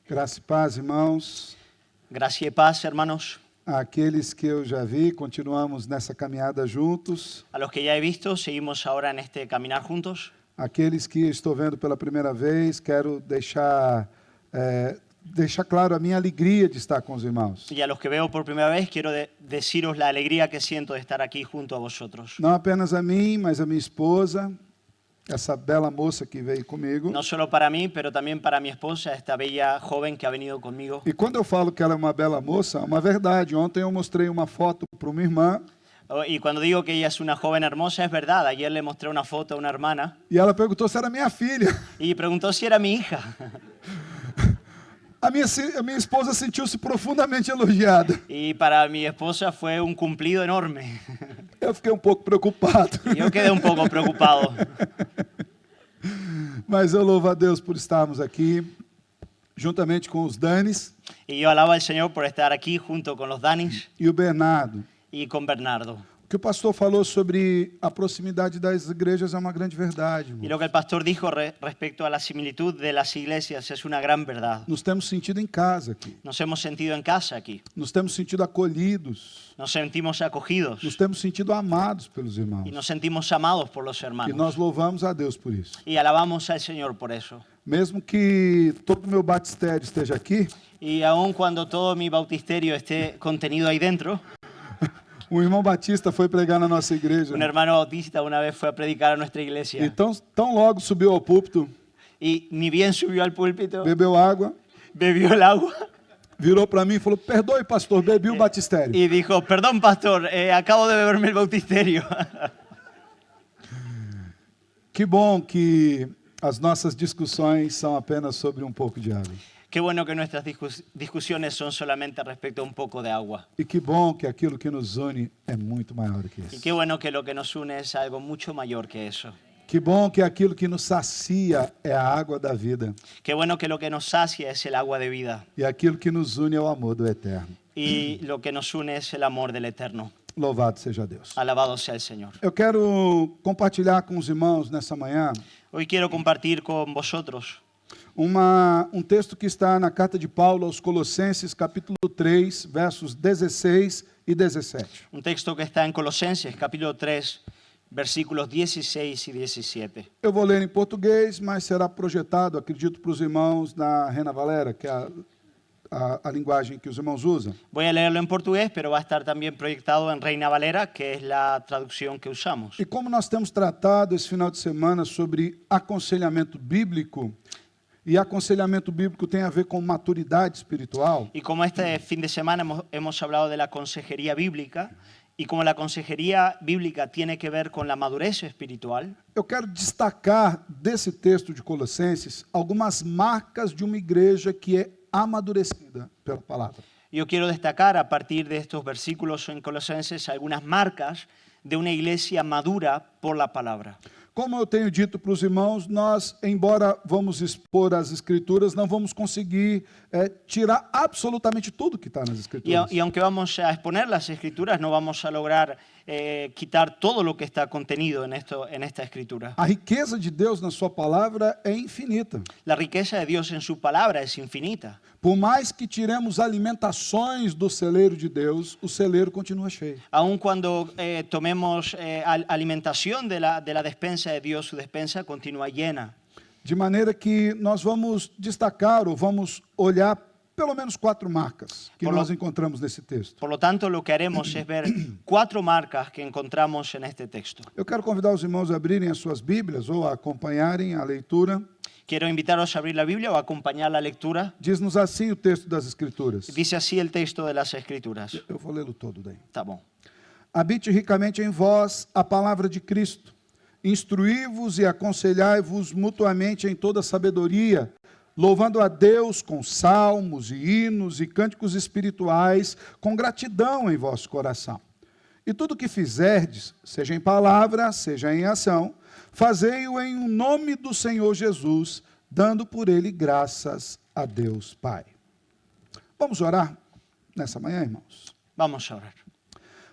Graça e paz, irmãos. Gracia y paz, hermanos. Aqueles que eu já vi, continuamos nessa caminhada juntos. A los que ya he visto, seguimos ahora en este caminar juntos. Aqueles que estou vendo pela primeira vez, quero deixar claro a minha alegria de estar com os irmãos. Y a los que veo por primera vez, quiero deciros la alegría que siento de estar aquí junto a vosotros. Não apenas a mim, mas a minha esposa, essa bela moça que veio comigo. No solo para mí, pero también para mi esposa, esta bella joven que ha venido conmigo. E quando eu falo que ela é uma bela moça, é uma verdade. Ontem eu mostrei uma foto para uma irmã. Y cuando digo que ella es una joven hermosa, es verdad. Ayer le mostré una foto a una hermana E ela perguntou se era minha filha. y preguntó si era mi hija. A minha esposa sentiu-se profundamente elogiada. Y para mi esposa fue un cumplido enorme. Eu fiquei um pouco preocupado. Y yo quedé un poco preocupado. Mas eu louvo a Deus por estarmos aqui, juntamente com os Danis Y yo alabo al Señor por estar aquí junto con los Danis e o Bernardo. y con Bernardo. O que o pastor falou sobre a proximidade das igrejas é uma grande verdade, Y irmão. lo que el pastor dijo respecto a la similitud de las iglesias es una gran verdad. Nos temos sentido em casa aqui. Nos hemos sentido en casa aquí. Nos temos sentido acolhidos. Nos sentimos acogidos Nos temos sentido amados pelos irmãos. y nos sentimos amados por los E hermanos. nós louvamos a Deus por isso. Y alabamos al Señor por eso. Mesmo que todo o meu batistério esteja aqui, Y aun cuando todo mi bautisterio esté contenido ahí dentro, um irmão batista foi pregar na nossa igreja. un hermano bautista una vez fue a predicar a nuestra E iglesia tão logo subiu ao púlpito, y ni bien subió al púlpito, bebeu água, bebió el agua virou para mim e falou: "Perdoe, pastor, bebi o batistério." y dijo, perdón pastor, acabo de beberme el bautisterio. Que bom que as nossas discussões são apenas sobre um pouco de água. Qué bueno que nuestras discusiones son solamente respecto a un poco de agua. E que bom que aquilo que nos une é muito maior que Y isso. qué bueno que lo que nos une es algo mucho mayor que eso. Que bom que aquilo que nos sacia é a água da vida. Qué bueno que lo que nos sacia es el agua de vida. E aquilo que nos une é o amor do eterno. Y lo que nos une es el amor del Eterno. Louvado seja Deus. Alabado sea el Señor. Eu quero compartilhar com os irmãos nessa manhã Hoy quiero compartir con vosotros um texto que está na carta de Paulo aos Colossenses, capítulo 3, versos 16 e 17. un texto que está en Colosenses, capítulo 3, versículos 16 y 17. Eu vou ler em português, mas será projetado, acredito, para os irmãos na Reina Valera, que é a linguagem que os irmãos usam. Voy a leerlo en portugués, pero va a estar también proyectado en Reina Valera, que es la traducción que usamos. E como nós temos tratado esse final de semana sobre aconselhamento bíblico, e aconselhamento bíblico tem a ver com maturidade espiritual, Y como este fin de semana hemos hablado de la consejería bíblica, y como la consejería bíblica tiene que ver con la madurez espiritual, eu quero destacar desse texto de Colossenses algumas marcas de uma igreja que é amadurecida pela palavra. yo quiero destacar a partir de estos versículos en Colosenses algunas marcas de una iglesia madura por la palabra. Como eu tenho dito para os irmãos, nós, embora vamos expor as Escrituras, não vamos conseguir tirar absolutamente tudo que está nas Escrituras. Y aunque vamos a exponer las escrituras, no vamos a lograr quitar todo lo que está contenido en esta escritura. A riqueza de Deus na sua palavra é infinita. La riqueza de Dios en su palabra es infinita. Por mais que tiremos alimentações do celeiro de Deus, o celeiro continua cheio. Aun cuando tomemos alimentación de la despensa de Dios, su despensa continúa llena. De maneira que nós vamos destacar ou vamos olhar pelo menos 4 marcas que nós encontramos nesse texto. Por lo tanto, lo que haremos es ver 4 marcas que encontramos en este texto. Eu quero convidar os irmãos a abrirem as suas Bíblias ou a acompanharem a leitura. Quiero invitaros a abrir la Biblia o a acompañar la lectura. Diz-nos assim o texto das Escrituras. Dice así el texto de las Escrituras. Eu vou lê-lo todo daí. Tá bom. Habite ricamente em vós a palavra de Cristo. Instruí-vos e aconselhai-vos mutuamente em toda sabedoria, louvando a Deus com salmos e hinos e cânticos espirituais, com gratidão em vosso coração. E tudo o que fizerdes, seja em palavra, seja em ação, fazei-o em nome do Senhor Jesus, dando por ele graças a Deus Pai. Vamos orar nessa manhã, irmãos? Vamos a orar.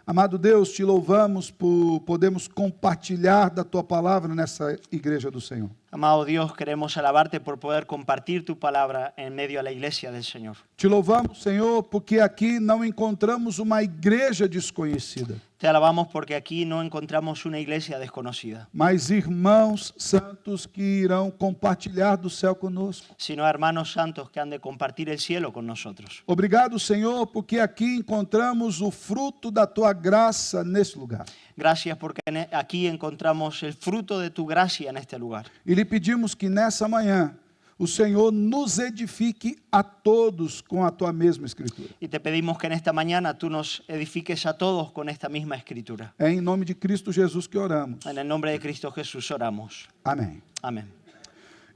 Amado Deus, te louvamos por podermos compartilhar da tua palavra nessa igreja do Senhor. Amado Dios, queremos alabarte por poder compartir tu palabra en medio de la iglesia del Señor. Te louvamos, Senhor, porque aqui não encontramos uma igreja desconhecida, Te alabamos porque aquí no encontramos una iglesia desconocida, mas irmãos santos que irão compartilhar do céu conosco. sino hermanos santos que han de compartir el cielo con nosotros. Obrigado, Senhor, porque aqui encontramos o fruto da tua graça nesse lugar. Gracias porque aquí encontramos el fruto de tu gracia en este lugar. E lhe pedimos que nessa manhã o Senhor nos edifique a todos com a tua mesma escritura. Y te pedimos que en esta mañana tú nos edifiques a todos con esta misma escritura. É em nome de Cristo Jesus que oramos. En el nombre de Cristo Jesús oramos. Amém. Amén.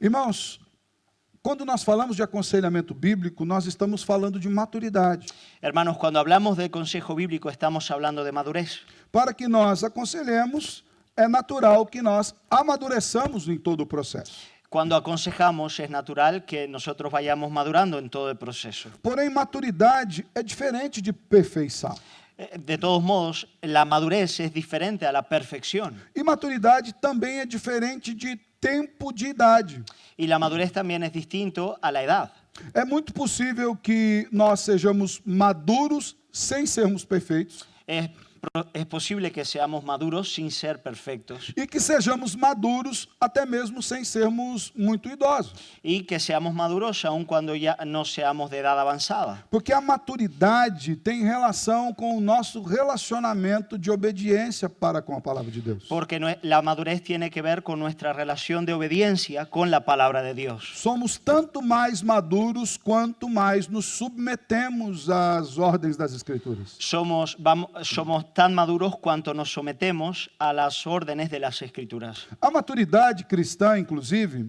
Irmãos, quando nós falamos de aconselhamento bíblico, nós estamos falando de maturidade. Hermanos, cuando hablamos de consejo bíblico estamos hablando de madurez. Para que nós aconselhemos, é natural que nós amadureçamos em todo o processo. Cuando aconsejamos es natural que nosotros vayamos madurando en todo el proceso. Porém, maturidade é diferente de perfeição. De todos modos, la madurez es diferente a la perfección. E maturidade também é diferente de tempo de idade. Y la madurez también es distinto a la edad. É muito possível que nós sejamos maduros sem sermos perfeitos Es posible que seamos maduros sin ser perfectos e que sejamos maduros até mesmo sem sermos muito idosos. y que seamos maduros aun cuando ya no seamos de edad avanzada. Porque a maturidade tem relação com o nosso relacionamento de obediência para com a palavra de Deus. Porque la madurez tiene que ver con nuestra relación de obediencia con la palabra de Dios. Somos tanto mais maduros quanto mais nos submetemos às ordens das Escrituras. Somos tan maduros cuanto nos sometemos a las órdenes de las Escrituras. A maturidade cristã, inclusive,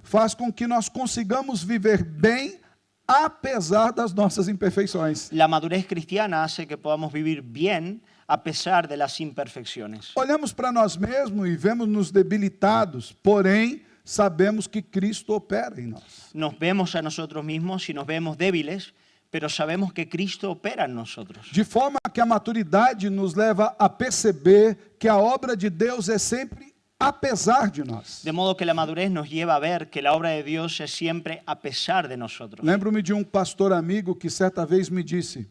faz com que nós consigamos viver bem apesar das nossas imperfeições. La madurez cristiana hace que podamos vivir bien a pesar de las imperfecciones. Olhamos para nós mesmos e vemos-nos debilitados, porém sabemos que Cristo opera em nós. Nos vemos a nosotros mismos y nos vemos débiles, pero sabemos que Cristo opera en nosotros. De forma que a maturidade nos leva a perceber que a obra de Deus é sempre apesar de nós. De modo que la madurez nos lleva a ver que la obra de Dios es siempre a pesar de nosotros. Lembro-me de um pastor amigo que certa vez me disse: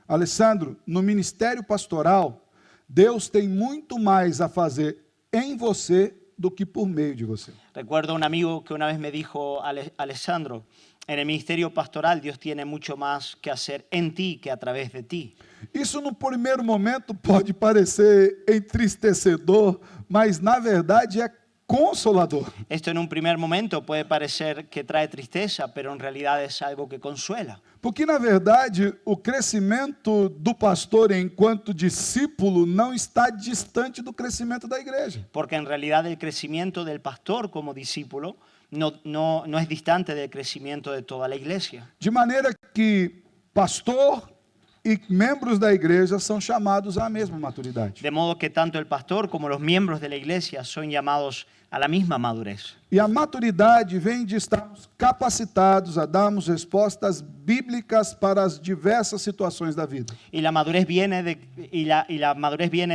Alessandro, no ministério pastoral, Deus tem muito mais a fazer em você do que por meio de você. Recuerdo un amigo que una vez me dijo: Alessandro, en el ministerio pastoral Dios tiene mucho más que hacer en ti que a través de ti. Isso no primeiro momento pode parecer entristecedor, mas na verdade é consolador. Esto en un primer momento puede parecer que trae tristeza, pero en realidad es algo que consuela. Porque, na verdade, o crescimento do pastor enquanto discípulo não está distante do crescimento da igreja. Porque en realidad el crecimiento del pastor como discípulo no es distante del crecimiento de toda la iglesia. De maneira que pastor e membros da igreja são chamados à mesma maturidade. De modo que tanto el pastor como los miembros de la iglesia son llamados a la misma madurez. E a maturidade vem de estarmos capacitados a darmos respostas bíblicas para as diversas situações da vida. Y la madurez viene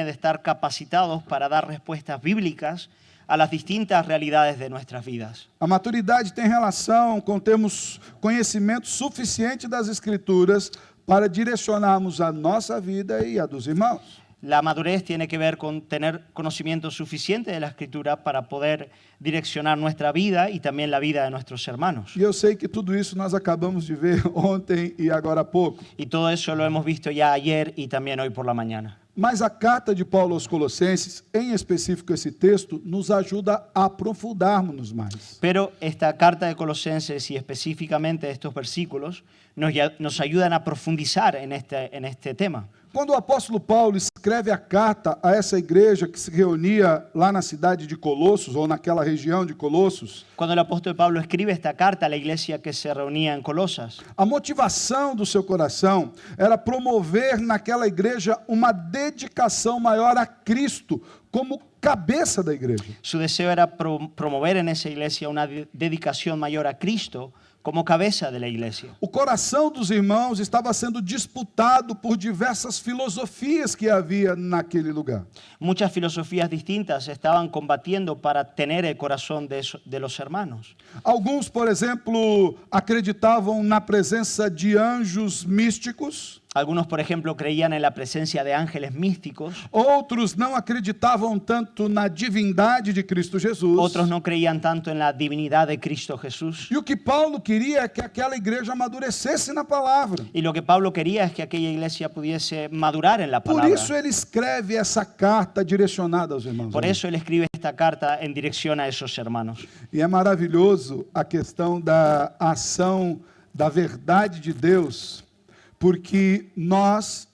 de estar capacitados para dar respuestas bíblicas a las distintas realidades de nuestras vidas. A maturidade tem relação com termos conhecimento suficiente das Escrituras para direcionarmos a nossa vida e a dos irmãos. La madurez tiene que ver con tener conocimiento suficiente de la Escritura para poder direccionar nuestra vida y también la vida de nuestros hermanos. E eu sei que tudo isso nós acabamos de ver ontem e agora há pouco. Y todo eso lo hemos visto ya ayer y también hoy por la mañana. Mas a carta de Paulo aos Colossenses, em específico esse texto, nos ajuda a aprofundarmos mais. Pero esta carta de Colosenses y específicamente estos versículos nos ayudan a profundizar en este tema. Quando o apóstolo Paulo escreve a carta a essa igreja que se reunia lá na cidade de Colossos, ou naquela região de Colossos, Cuando el apóstol Pablo escribe esta carta a la iglesia que se reunía en Colosas, a motivação do seu coração era promover naquela igreja uma dedicação maior a Cristo como cabeça da igreja. su deseo era promover en esa iglesia una dedicación mayor a Cristo como cabeza de la iglesia. O coração dos irmãos estava sendo disputado por diversas filosofias que havia naquele lugar. Muchas filosofías distintas estaban combatiendo para tener el corazón de los hermanos. Alguns, por exemplo, acreditavam na presença de anjos místicos. Algunos, por ejemplo, creían en la presencia de ángeles místicos. Outros não acreditavam tanto na divindade de Cristo Jesus. Otros no creían tanto en la divinidad de Cristo Jesús. E o que Paulo queria é que aquela igreja amadurecesse na palavra. Y lo que Pablo quería es que aquella iglesia pudiese madurar en la Por palabra. isso ele escreve essa carta direcionada aos irmãos. Por eso él escribe esta carta en dirección a esos hermanos. E é maravilhoso a questão da ação da verdade de Deus, porque nós,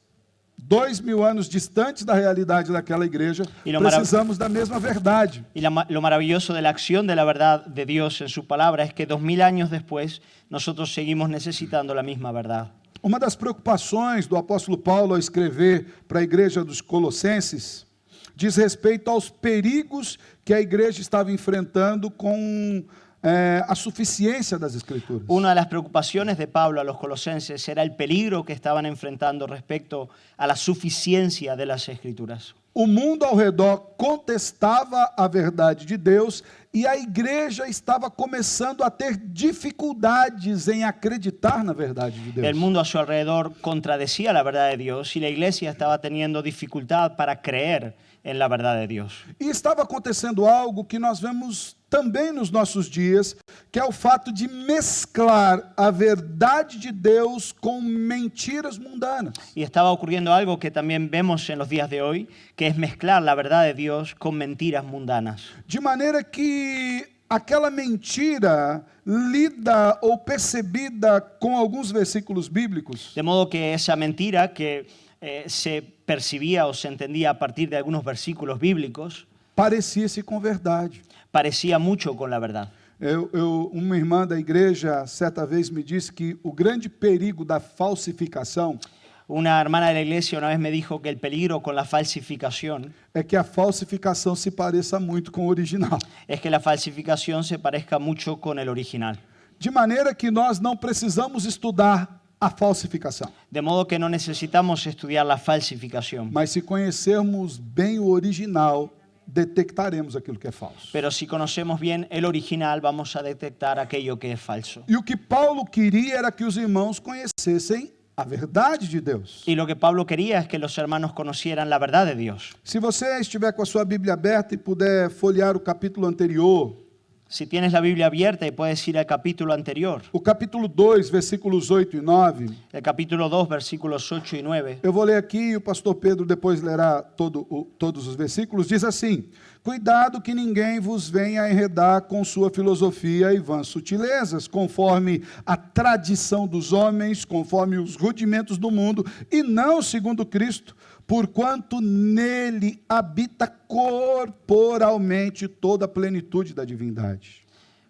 2000 anos distantes da realidade daquela igreja, E lo precisamos da mesma verdade. Y lo maravilloso de la acción de la verdad de Dios en su palabra es que 2000 años después nosotros seguimos necesitando la misma verdad. Uma das preocupações do apóstolo Paulo ao escrever para a igreja dos Colossenses diz respeito aos perigos que a igreja estava enfrentando com a suficiência das Escrituras. Una de las preocupaciones de Pablo a los colosenses era el peligro que estaban enfrentando respecto a la suficiencia de las Escrituras. O mundo ao redor contestava a verdade de Deus e a igreja estava começando a ter dificuldades em acreditar na verdade de Deus. El mundo a su alrededor contradecía la verdad de Dios y la iglesia estaba teniendo dificultad para creer en la verdad de Dios. E estava acontecendo algo que nós vemos também nos nossos dias, que é o fato de mesclar a verdade de Deus com mentiras mundanas. Y estaba ocurriendo algo que también vemos en los días de hoy, que es mezclar la verdad de Dios con mentiras mundanas. De maneira que aquela mentira lida ou percebida com alguns versículos bíblicos De modo que esa mentira que se percibía o se entendía a partir de algunos versículos bíblicos, parecia-se com verdade. parecía mucho con la verdad. Uma irmã da igreja certa vez me disse que o grande perigo da falsificação Una hermana de la iglesia una vez me dijo que el peligro con la falsificación é que a falsificação se pareça muito com o original. es que la falsificación se parezca mucho con el original. De maneira que nós não precisamos estudar a falsificação. De modo que no necesitamos estudiar la falsificación. Mas se conhecermos bem o original, detectaremos aquilo que é falso. Pero si conocemos bien el original, vamos a detectar aquello que es falso. E o que Paulo queria era que os irmãos conhecessem a verdade de Deus. Y lo que Pablo quería es que los hermanos conocieran la verdad de Dios. Se você estiver com a sua Bíblia aberta e puder folhear o capítulo anterior, Si tienes la Biblia abierta y puedes ir al capítulo anterior, o capítulo 2, versículos 8 e 9, el capítulo 2, versículos 8 y 9, eu vou ler aqui e o pastor Pedro depois lerá todos os versículos. Diz assim: cuidado que ninguém vos venha enredar com sua filosofia e vãs sutilezas, conforme a tradição dos homens, conforme os rudimentos do mundo, e não segundo Cristo, porquanto nele habita corporalmente toda a plenitude da divindade.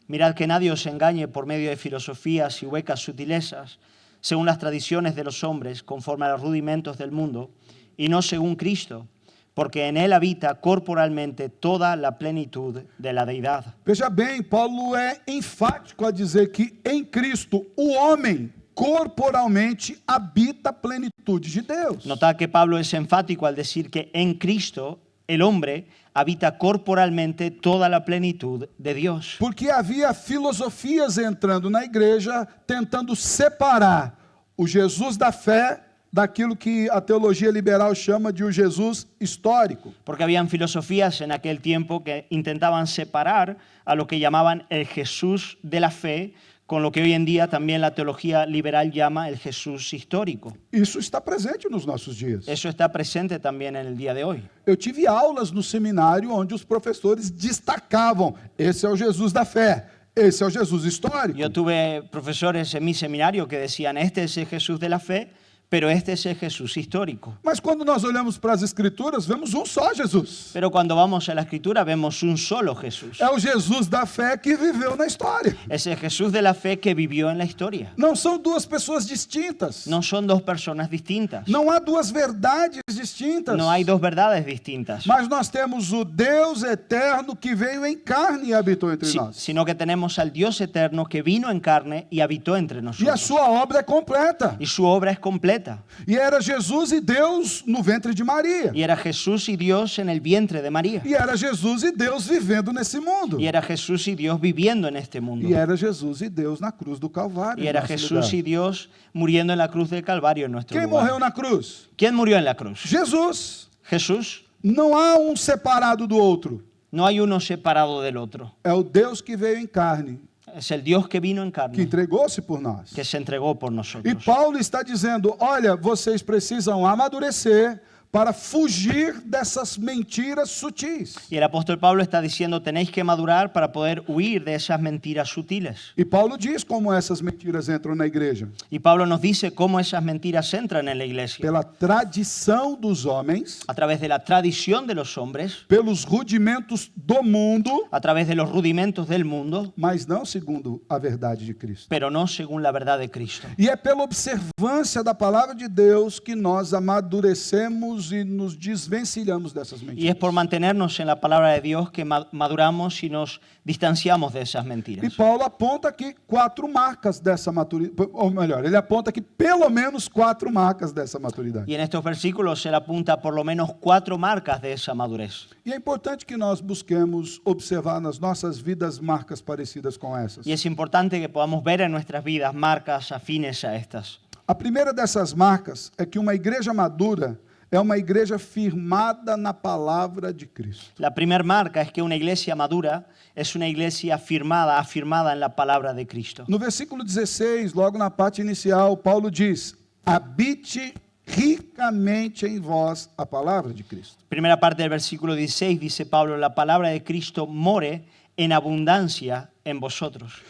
mirad que nadie os engañe por medio de filosofías y huecas sutilezas, según las tradiciones de los hombres, conforme a los rudimentos del mundo, y no según Cristo, porque en él habita corporalmente toda la plenitud de la deidad. Veja bem, Paulo é enfático a dizer que em Cristo o homem corporalmente habita a plenitude de Deus. Notad que Pablo es enfático al decir que en Cristo el hombre habita corporalmente toda la plenitud de Dios. Porque havia filosofias entrando na igreja tentando separar o Jesus da fé daquilo que a teologia liberal chama de o Jesus histórico. Porque habían filosofías en aquel tiempo que intentaban separar a lo que llamaban el Jesús de la fe con lo que hoy en día también la teología liberal llama el Jesús histórico. Isso está presente nos nossos dias. Eso está presente también en el día de hoy. Eu tive aulas no seminário onde os professores destacavam: esse é o Jesus da fé, esse é o Jesus histórico. Yo tuve profesores en mi seminario que decían, este es el Jesús de la fe, Pero este es el Jesús histórico. Mas quando nós olhamos para as Escrituras, vemos um só Jesus. Pero cuando vamos a la Escritura vemos un solo Jesús. É o Jesus da fé que viveu na história. Es el Jesús de la fe que vivió en la historia. Não são duas pessoas distintas. No son dos personas distintas. Não há duas verdades distintas. No hay dos verdades distintas. Mas nós temos o Deus eterno que veio em carne e habitou entre nós. Sino que tenemos al Dios eterno que vino en carne y habitó entre E a nosotros. sua obra é completa. Y su obra es completa. E era Jesus e Deus no ventre de Maria. Y era Jesús y Dios en el vientre de María. E era Jesus e Deus vivendo nesse mundo. Y era Jesús y Dios viviendo en este mundo. E era Jesus e Deus na cruz do Calvário. Y em era nosso Jesús lugar. y Dios muriendo en la cruz del Calvario en nuestro Quem lugar. morreu na cruz? ¿Quién murió en la cruz? Jesus. Jesús. Não há um separado do outro. No hay uno separado del otro. É o Deus que veio em carne, Es el Dios que vino en que carne, entregou-se por nós. que se entregó por E nosotros. Paulo está dizendo: olha, vocês precisam amadurecer para fugir dessas mentiras sutis. Y el apóstol Pablo está diciendo, tenéis que madurar para poder huir de esas mentiras sutiles. E Paulo diz como essas mentiras entram na igreja: Y Pablo nos dice cómo esas mentiras entran en la iglesia. pela tradição dos homens, A través de la tradición de los hombres, pelos rudimentos do mundo, a través de los rudimentos del mundo, mas não segundo a verdade de Cristo. pero no según la verdad de Cristo. E é pela observância da palavra de Deus que nós amadurecemos e nos desvencilhamos dessas Y mentiras. es por mantenernos en la palabra de Dios que maduramos y nos distanciamos de esas E mentiras. Paulo aponta aqui 4 marcas dessa maturidade, ou melhor, ele aponta aqui pelo menos 4 marcas dessa maturidade. Y en estos versículos se le apunta por lo menos 4 marcas de esa madurez. E é importante que nós busquemos observar nas nossas vidas marcas parecidas com essas. Y es importante que podamos ver en nuestras vidas marcas afines a estas. A primeira dessas marcas é que uma igreja madura é uma igreja firmada na palavra de Cristo. La primera marca es que una iglesia madura es una iglesia afirmada en la palabra de Cristo. No versículo 16, logo na parte inicial, Paulo diz: habite ricamente em vós a palavra de Cristo. Primera parte del versículo 16 dice Pablo, la palabra de Cristo more en abundancia en vosotros.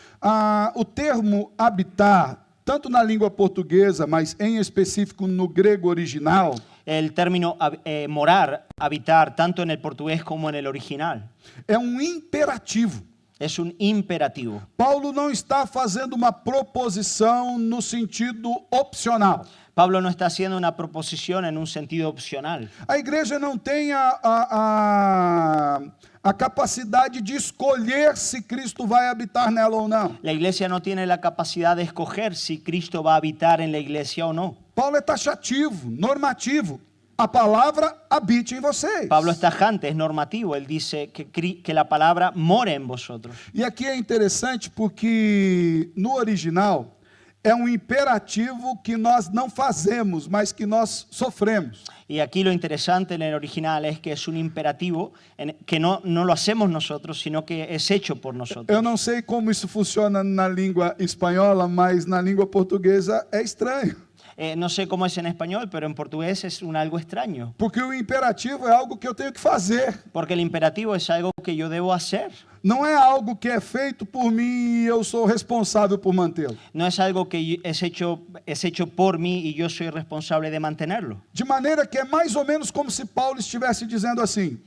O termo habitar, tanto na língua portuguesa, mas em específico no grego original, El término morar, habitar, tanto en el portugués como en el original, é um imperativo. es un imperativo. Paulo não está fazendo uma proposição no sentido opcional. Pablo no está haciendo una proposición en un sentido opcional. A igreja não tem a capacidade de escolher se Cristo vai habitar nela ou não. La iglesia no tiene la capacidad de escoger si Cristo va a habitar en la iglesia o no. Paulo é taxativo, normativo. A palavra habite em vocês. Pablo es tajante, es normativo. Él dice que la palabra more en vosotros. E aqui é interessante porque no original é um imperativo que nós não fazemos, mas que nós sofremos. Y aquí lo interesante en el original es que es un imperativo que no lo hacemos nosotros, sino que es hecho por nosotros. Eu não sei como isso funciona na língua espanhola, mas na língua portuguesa é estranho. No sé cómo es en español, pero en portugués es algo extraño. Porque o imperativo é algo que eu tenho que fazer. Porque el imperativo es algo que yo debo hacer. Não é algo que é feito por mim e eu sou responsável por mantê-lo. No es algo que es hecho por mí y yo soy responsable de mantenerlo. De maneira que é mais ou menos como se Paulo estivesse dizendo assim: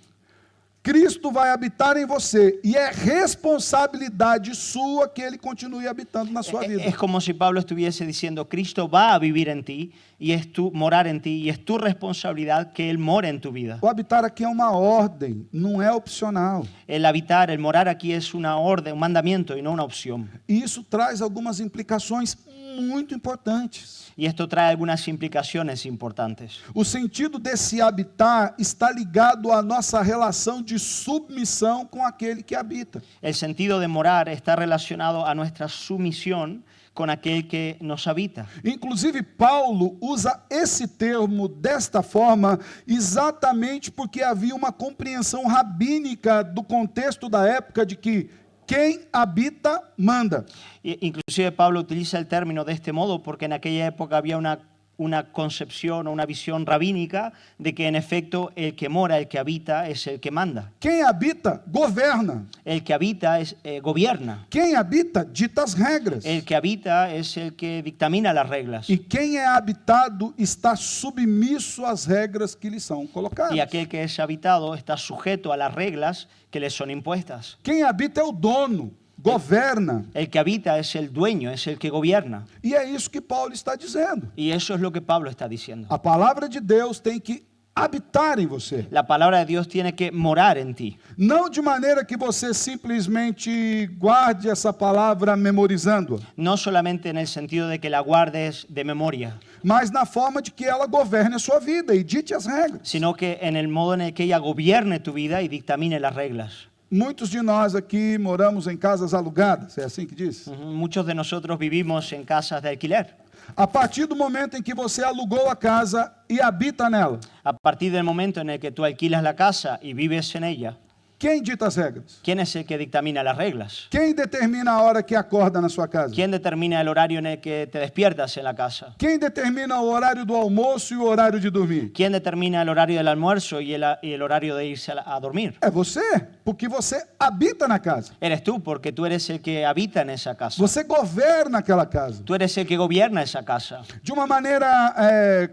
Cristo vai habitar em você e é responsabilidade sua que ele continue habitando na sua vida. Es como si Pablo estuviese diciendo, Cristo va a vivir en ti y morar en ti y es tu responsabilidad que Él more en tu vida. O habitar aqui é uma ordem, não é opcional. El habitar, el morar aquí es una orden, un mandamiento y no una opción. E isso traz algumas implicações muito importantes. Y esto trae algunas implicaciones importantes. O sentido desse habitar está ligado à nossa relação de submissão com aquele que habita. El sentido de morar está relacionado a nuestra sumisión con aquel que nos habita. Inclusive, Paulo usa esse termo desta forma exatamente porque havia uma compreensão rabínica do contexto da época de que quem habita, manda. Inclusive Pablo utiliza el término de este modo porque en aquella época había una una concepción o una visión rabínica de que en efecto el que mora, el que habita, es el que manda. Quem habita, governa. El que habita es, gobierna. Quem habita, dita as regras. El que habita es el que dictamina las reglas. E quem é habitado está submisso às regras que lhe são colocadas. Y aquel que es habitado está sujeto a las reglas que le son impuestas. Quem habita é o dono, governa. El que habita es el dueño, es el que gobierna. E é isso que Paulo está dizendo. Y eso es lo que Pablo está diciendo. A palavra de Deus tem que habitar em você. La palabra de Dios tiene que morar en ti. Não de maneira que você simplesmente guarde essa palavra memorizando-a, No solamente en el sentido de que la guardes de memoria, mas na forma de que ela governe a sua vida e dite as regras. sino que en el modo en el que ella gobierne tu vida y dictamine las reglas. Muitos de nós aqui moramos em casas alugadas, é assim que diz? Muchos de nosotros vivimos en casas de alquiler. A partir do momento em que você alugou a casa e habita nela, A partir del momento en el que tú alquilas la casa y vives en ella, quem dita as regras? ¿quién es el que dictamina las reglas? Quem determina a hora que acorda na sua casa? ¿Quién determina el horario en el que te despiertas en la casa? Quem determina o horário do almoço e o horário de dormir? ¿Quién determina el horario del almuerzo y el horario de irse a dormir? É você, porque você habita na casa. Eres tú, porque tú eres el que habita en esa casa. Você governa aquela casa. Tú eres el que gobierna esa casa. De uma maneira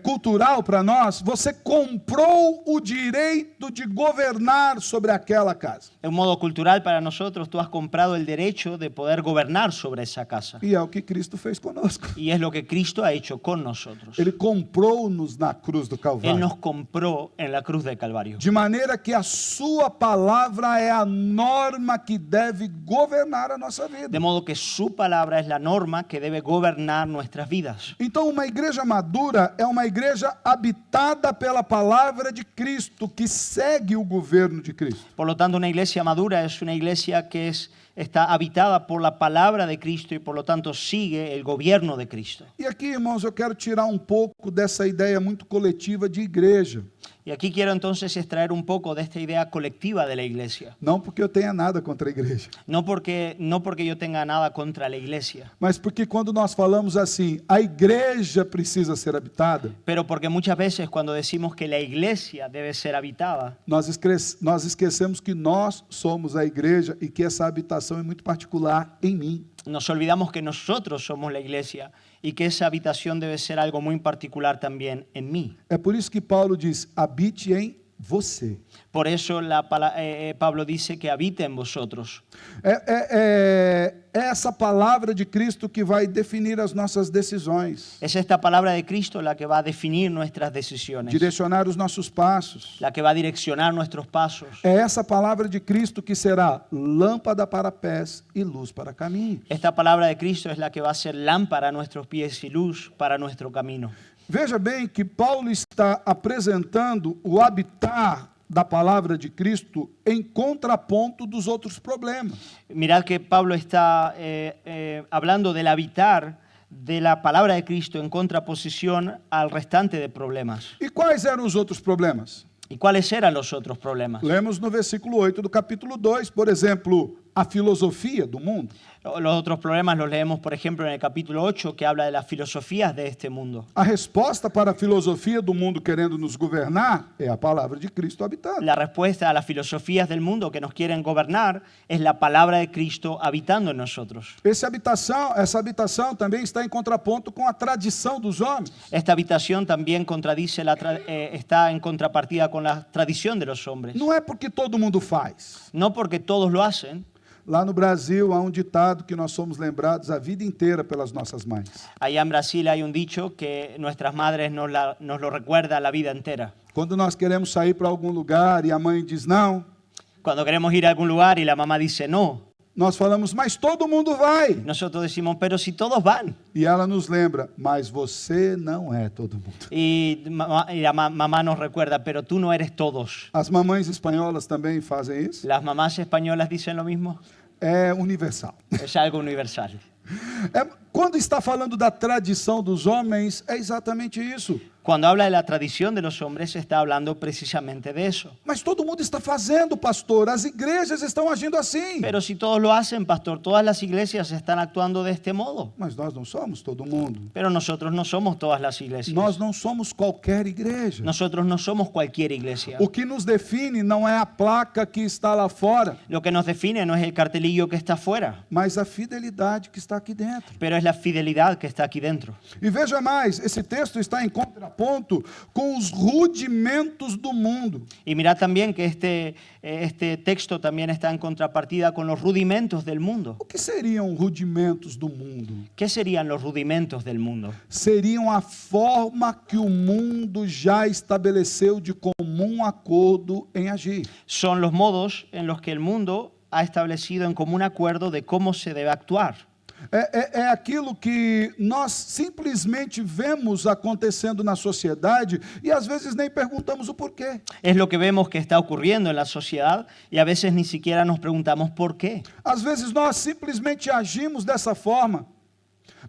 cultural para nós, você comprou o direito de governar sobre aquela casa. De un modo cultural para nosotros, tú has comprado el derecho de poder gobernar sobre esa casa. E é o que Cristo fez conosco. Y es lo que Cristo ha hecho con nosotros. Ele comprou-nos na cruz do Él Calvário. nos compró en la cruz del Calvario. De maneira que a sua palavra é a norma que deve governar a nossa vida. De modo que su palabra es la norma que debe gobernar nuestras vidas. Então, uma igreja madura é uma igreja habitada pela palavra de Cristo, que segue o governo de Cristo. Por lo tanto, una iglesia madura es una iglesia que está habitada por la palabra de Cristo y por lo tanto sigue el gobierno de Cristo. E aqui, irmãos, eu quero tirar um pouco dessa ideia muito coletiva de igreja. Y aquí quiero entonces extraer un poco de esta idea colectiva de la iglesia. Não porque eu tenha nada contra a igreja, No porque yo tenga nada contra la iglesia, mas porque quando nós falamos assim, a igreja precisa ser habitada, pero porque muchas veces cuando decimos que la iglesia debe ser habitada, nós esquecemos que nós somos a igreja e que essa habitação é muito particular em mim. nos olvidamos que nosotros somos la iglesia y que esa habitación debe ser algo muy particular también en mí. É por isso que Paulo diz, habite em você. Por eso Pablo dice que habite en vosotros. É essa palavra de Cristo que vai definir as nossas decisões, Es esta palabra de Cristo la que va a definir nuestras decisiones, direcionar os nossos passos. la que va a direccionar nuestros pasos. É essa palavra de Cristo que será lâmpada para pés e luz para caminho. Esta palabra de Cristo es la que va a ser lámpara a nuestros pies y luz para nuestro camino. Veja bem que Paulo está apresentando o habitar da palavra de Cristo em contraponto dos outros problemas. Mirad que Pablo está hablando del habitar de la palabra de Cristo en contraposición al restante de problemas. E quais eram os outros problemas? ¿Y cuáles eran los otros problemas? Lemos no versículo 8 do capítulo 2, por exemplo, a filosofia do mundo. Los otros problemas los leemos, por ejemplo, en el capítulo 8, que habla de las filosofías de este mundo. A resposta para a filosofia do mundo querendo nos governar é a palavra de Cristo habitando. La respuesta a las filosofías del mundo que nos quieren gobernar es la palabra de Cristo habitando en nosotros. Essa habitação também está em contraponto com a tradição dos homens. Esta habitación también contradice está en contrapartida con la tradición de los hombres. Não é porque todo mundo faz. No porque todos lo hacen. Lá no Brasil há um ditado que nós somos lembrados a vida inteira pelas nossas mães. Allá en Brasil hay un dicho que nuestras madres nos lo recuerda la vida entera. Quando nós queremos sair para algum lugar e a mãe diz não, Cuando queremos ir a algún lugar y la mamá dice no, nós falamos, mas todo mundo vai. nosotros decimos, pero si todos van. E ela nos lembra, mas você não é todo mundo. Y la mamá nos recuerda, pero tú no eres todos. As mamães espanholas também fazem isso. ¿Las mamás españolas dicen lo mismo? É universal. Es algo universal. Quando está falando da tradição dos homens, é exatamente isso. Cuando habla de la tradición de los hombres, está hablando precisamente de eso. Mas todo mundo está fazendo, pastor. As igrejas estão agindo assim. Pero si todos lo hacen, pastor, todas las iglesias están actuando de este modo. Mas nós não somos todo mundo. Pero nosotros no somos todas las iglesias. Nós não somos qualquer igreja. Nosotros no somos cualquier iglesia. O que nos define não é a placa que está lá fora, Lo que nos define no es el cartelillo que está afuera, mas a fidelidade que está aqui dentro. pero es la fidelidad que está aquí dentro. E veja mais, esse texto está em contraponto com os rudimentos do mundo. Y mirad también que este texto también está en contrapartida con los rudimentos del mundo. O que seriam rudimentos do mundo? ¿Qué serían los rudimentos del mundo? Seriam a forma que o mundo já estabeleceu de comum acordo em agir. Son los modos en los que el mundo ha establecido en común acuerdo de cómo se debe actuar. É aquilo que nós simplesmente vemos acontecendo na sociedade e às vezes nem perguntamos o porquê. Es lo que vemos que está ocurriendo en la sociedad y a veces ni siquiera nos preguntamos por qué. Às vezes nós simplesmente agimos dessa forma,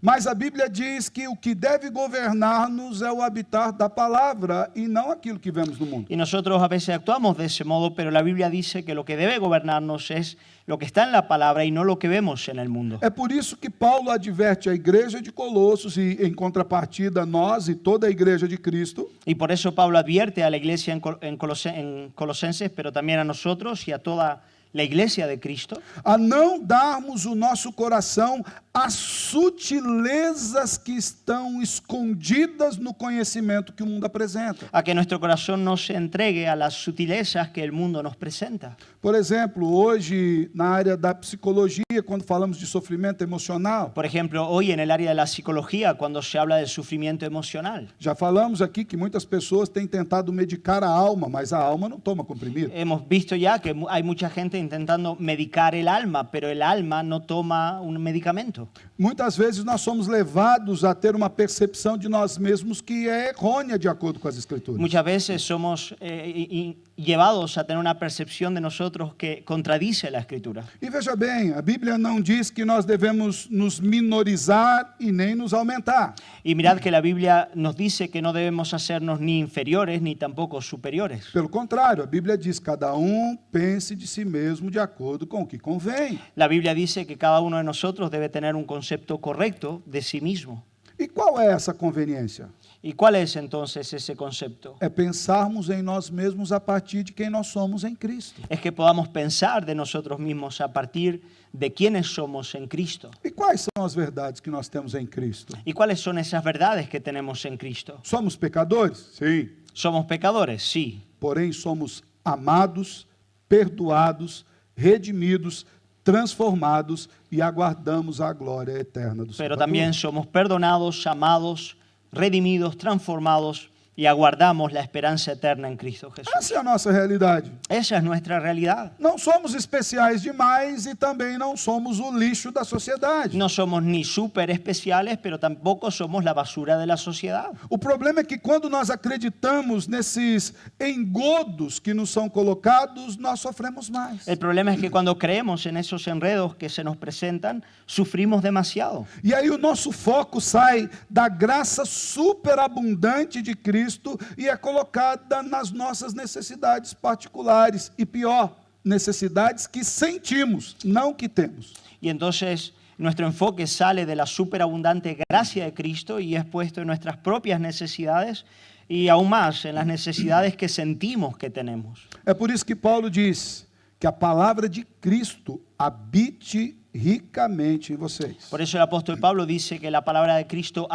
mas a Bíblia diz que o que deve governar-nos é o habitar da palavra e não aquilo que vemos no mundo. Y nosotros a veces actuamos de ese modo, pero la Biblia dice que lo que debe gobernarnos es lo que está en la palabra y no lo que vemos en el mundo. É por isso que Paulo adverte a igreja de Colossos e, em contrapartida, nós e toda a igreja de Cristo, Y por eso Pablo advierte a la iglesia en Colosenses, pero también a nosotros y a toda la iglesia de Cristo, a não darmos o nosso coração às sutilezas que estão escondidas no conhecimento que o mundo apresenta. a que nuestro corazón no se entregue a las sutilezas que el mundo nos presenta. Por exemplo, hoje, na área da psicologia, quando falamos de sofrimento emocional, Por ejemplo, hoy en el área de la psicología, cuando se habla del sufrimiento emocional, já falamos aqui que muitas pessoas têm tentado medicar a alma, mas a alma não toma comprimido. hemos visto ya que hay mucha gente intentando medicar el alma, pero el alma no toma un medicamento. Muitas vezes nós somos levados a ter uma percepção de nós mesmos que é errônea de acordo com as Escrituras. Muchas veces somos llevados a tener una percepción de nosotros que contradice la Escritura. E veja bem, a Bíblia não diz que nós devemos nos minorizar e nem nos aumentar. Y mirad que la Biblia nos dice que no debemos hacernos ni inferiores ni tampoco superiores. Pelo contrário, a Bíblia diz: cada pense de si mesmo de acordo com o que convém. La Biblia dice que cada uno de nosotros debe tener un concepto correcto de sí mismo. E qual é essa conveniência? ¿Y cuál es entonces ese concepto? É pensarmos em nós mesmos a partir de quem nós somos em Cristo. Es que podamos pensar de nosotros mismos a partir de quiénes somos en Cristo. E quais são as verdades que nós temos em Cristo? ¿Y cuáles son esas verdades que tenemos en Cristo? Somos pecadores? Sim. ¿Somos pecadores? Sí. Porém, somos amados, perdoados, redimidos, transformados e aguardamos a glória eterna do Pero Salvador. también somos perdonados, amados, redimidos, transformados y aguardamos la esperanza eterna en Cristo Jesús. Essa é a nossa realidade. Esa es nuestra realidad. Não somos especiais demais e também não somos o lixo da sociedade. No somos ni súper especiales, pero tampoco somos la basura de la sociedad. O problema é que quando nós acreditamos nesses engodos que nos são colocados, nós sofremos mais. El problema es que cuando creemos en esos enredos que se nos presentan, sufrimos demasiado. E aí o nosso foco sai da graça superabundante de Cristo e é colocada nas nossas necessidades particulares e pior, necessidades que sentimos, não que temos. Y entonces nuestro enfoque sale de la superabundante gracia de Cristo y es puesto en nuestras propias necesidades y aún más en las necesidades que sentimos que tenemos. É por isso que Paulo diz que a palavra de Cristo habite ricamente em vocês. Por eso el apóstol Pablo dice que la palabra de Cristo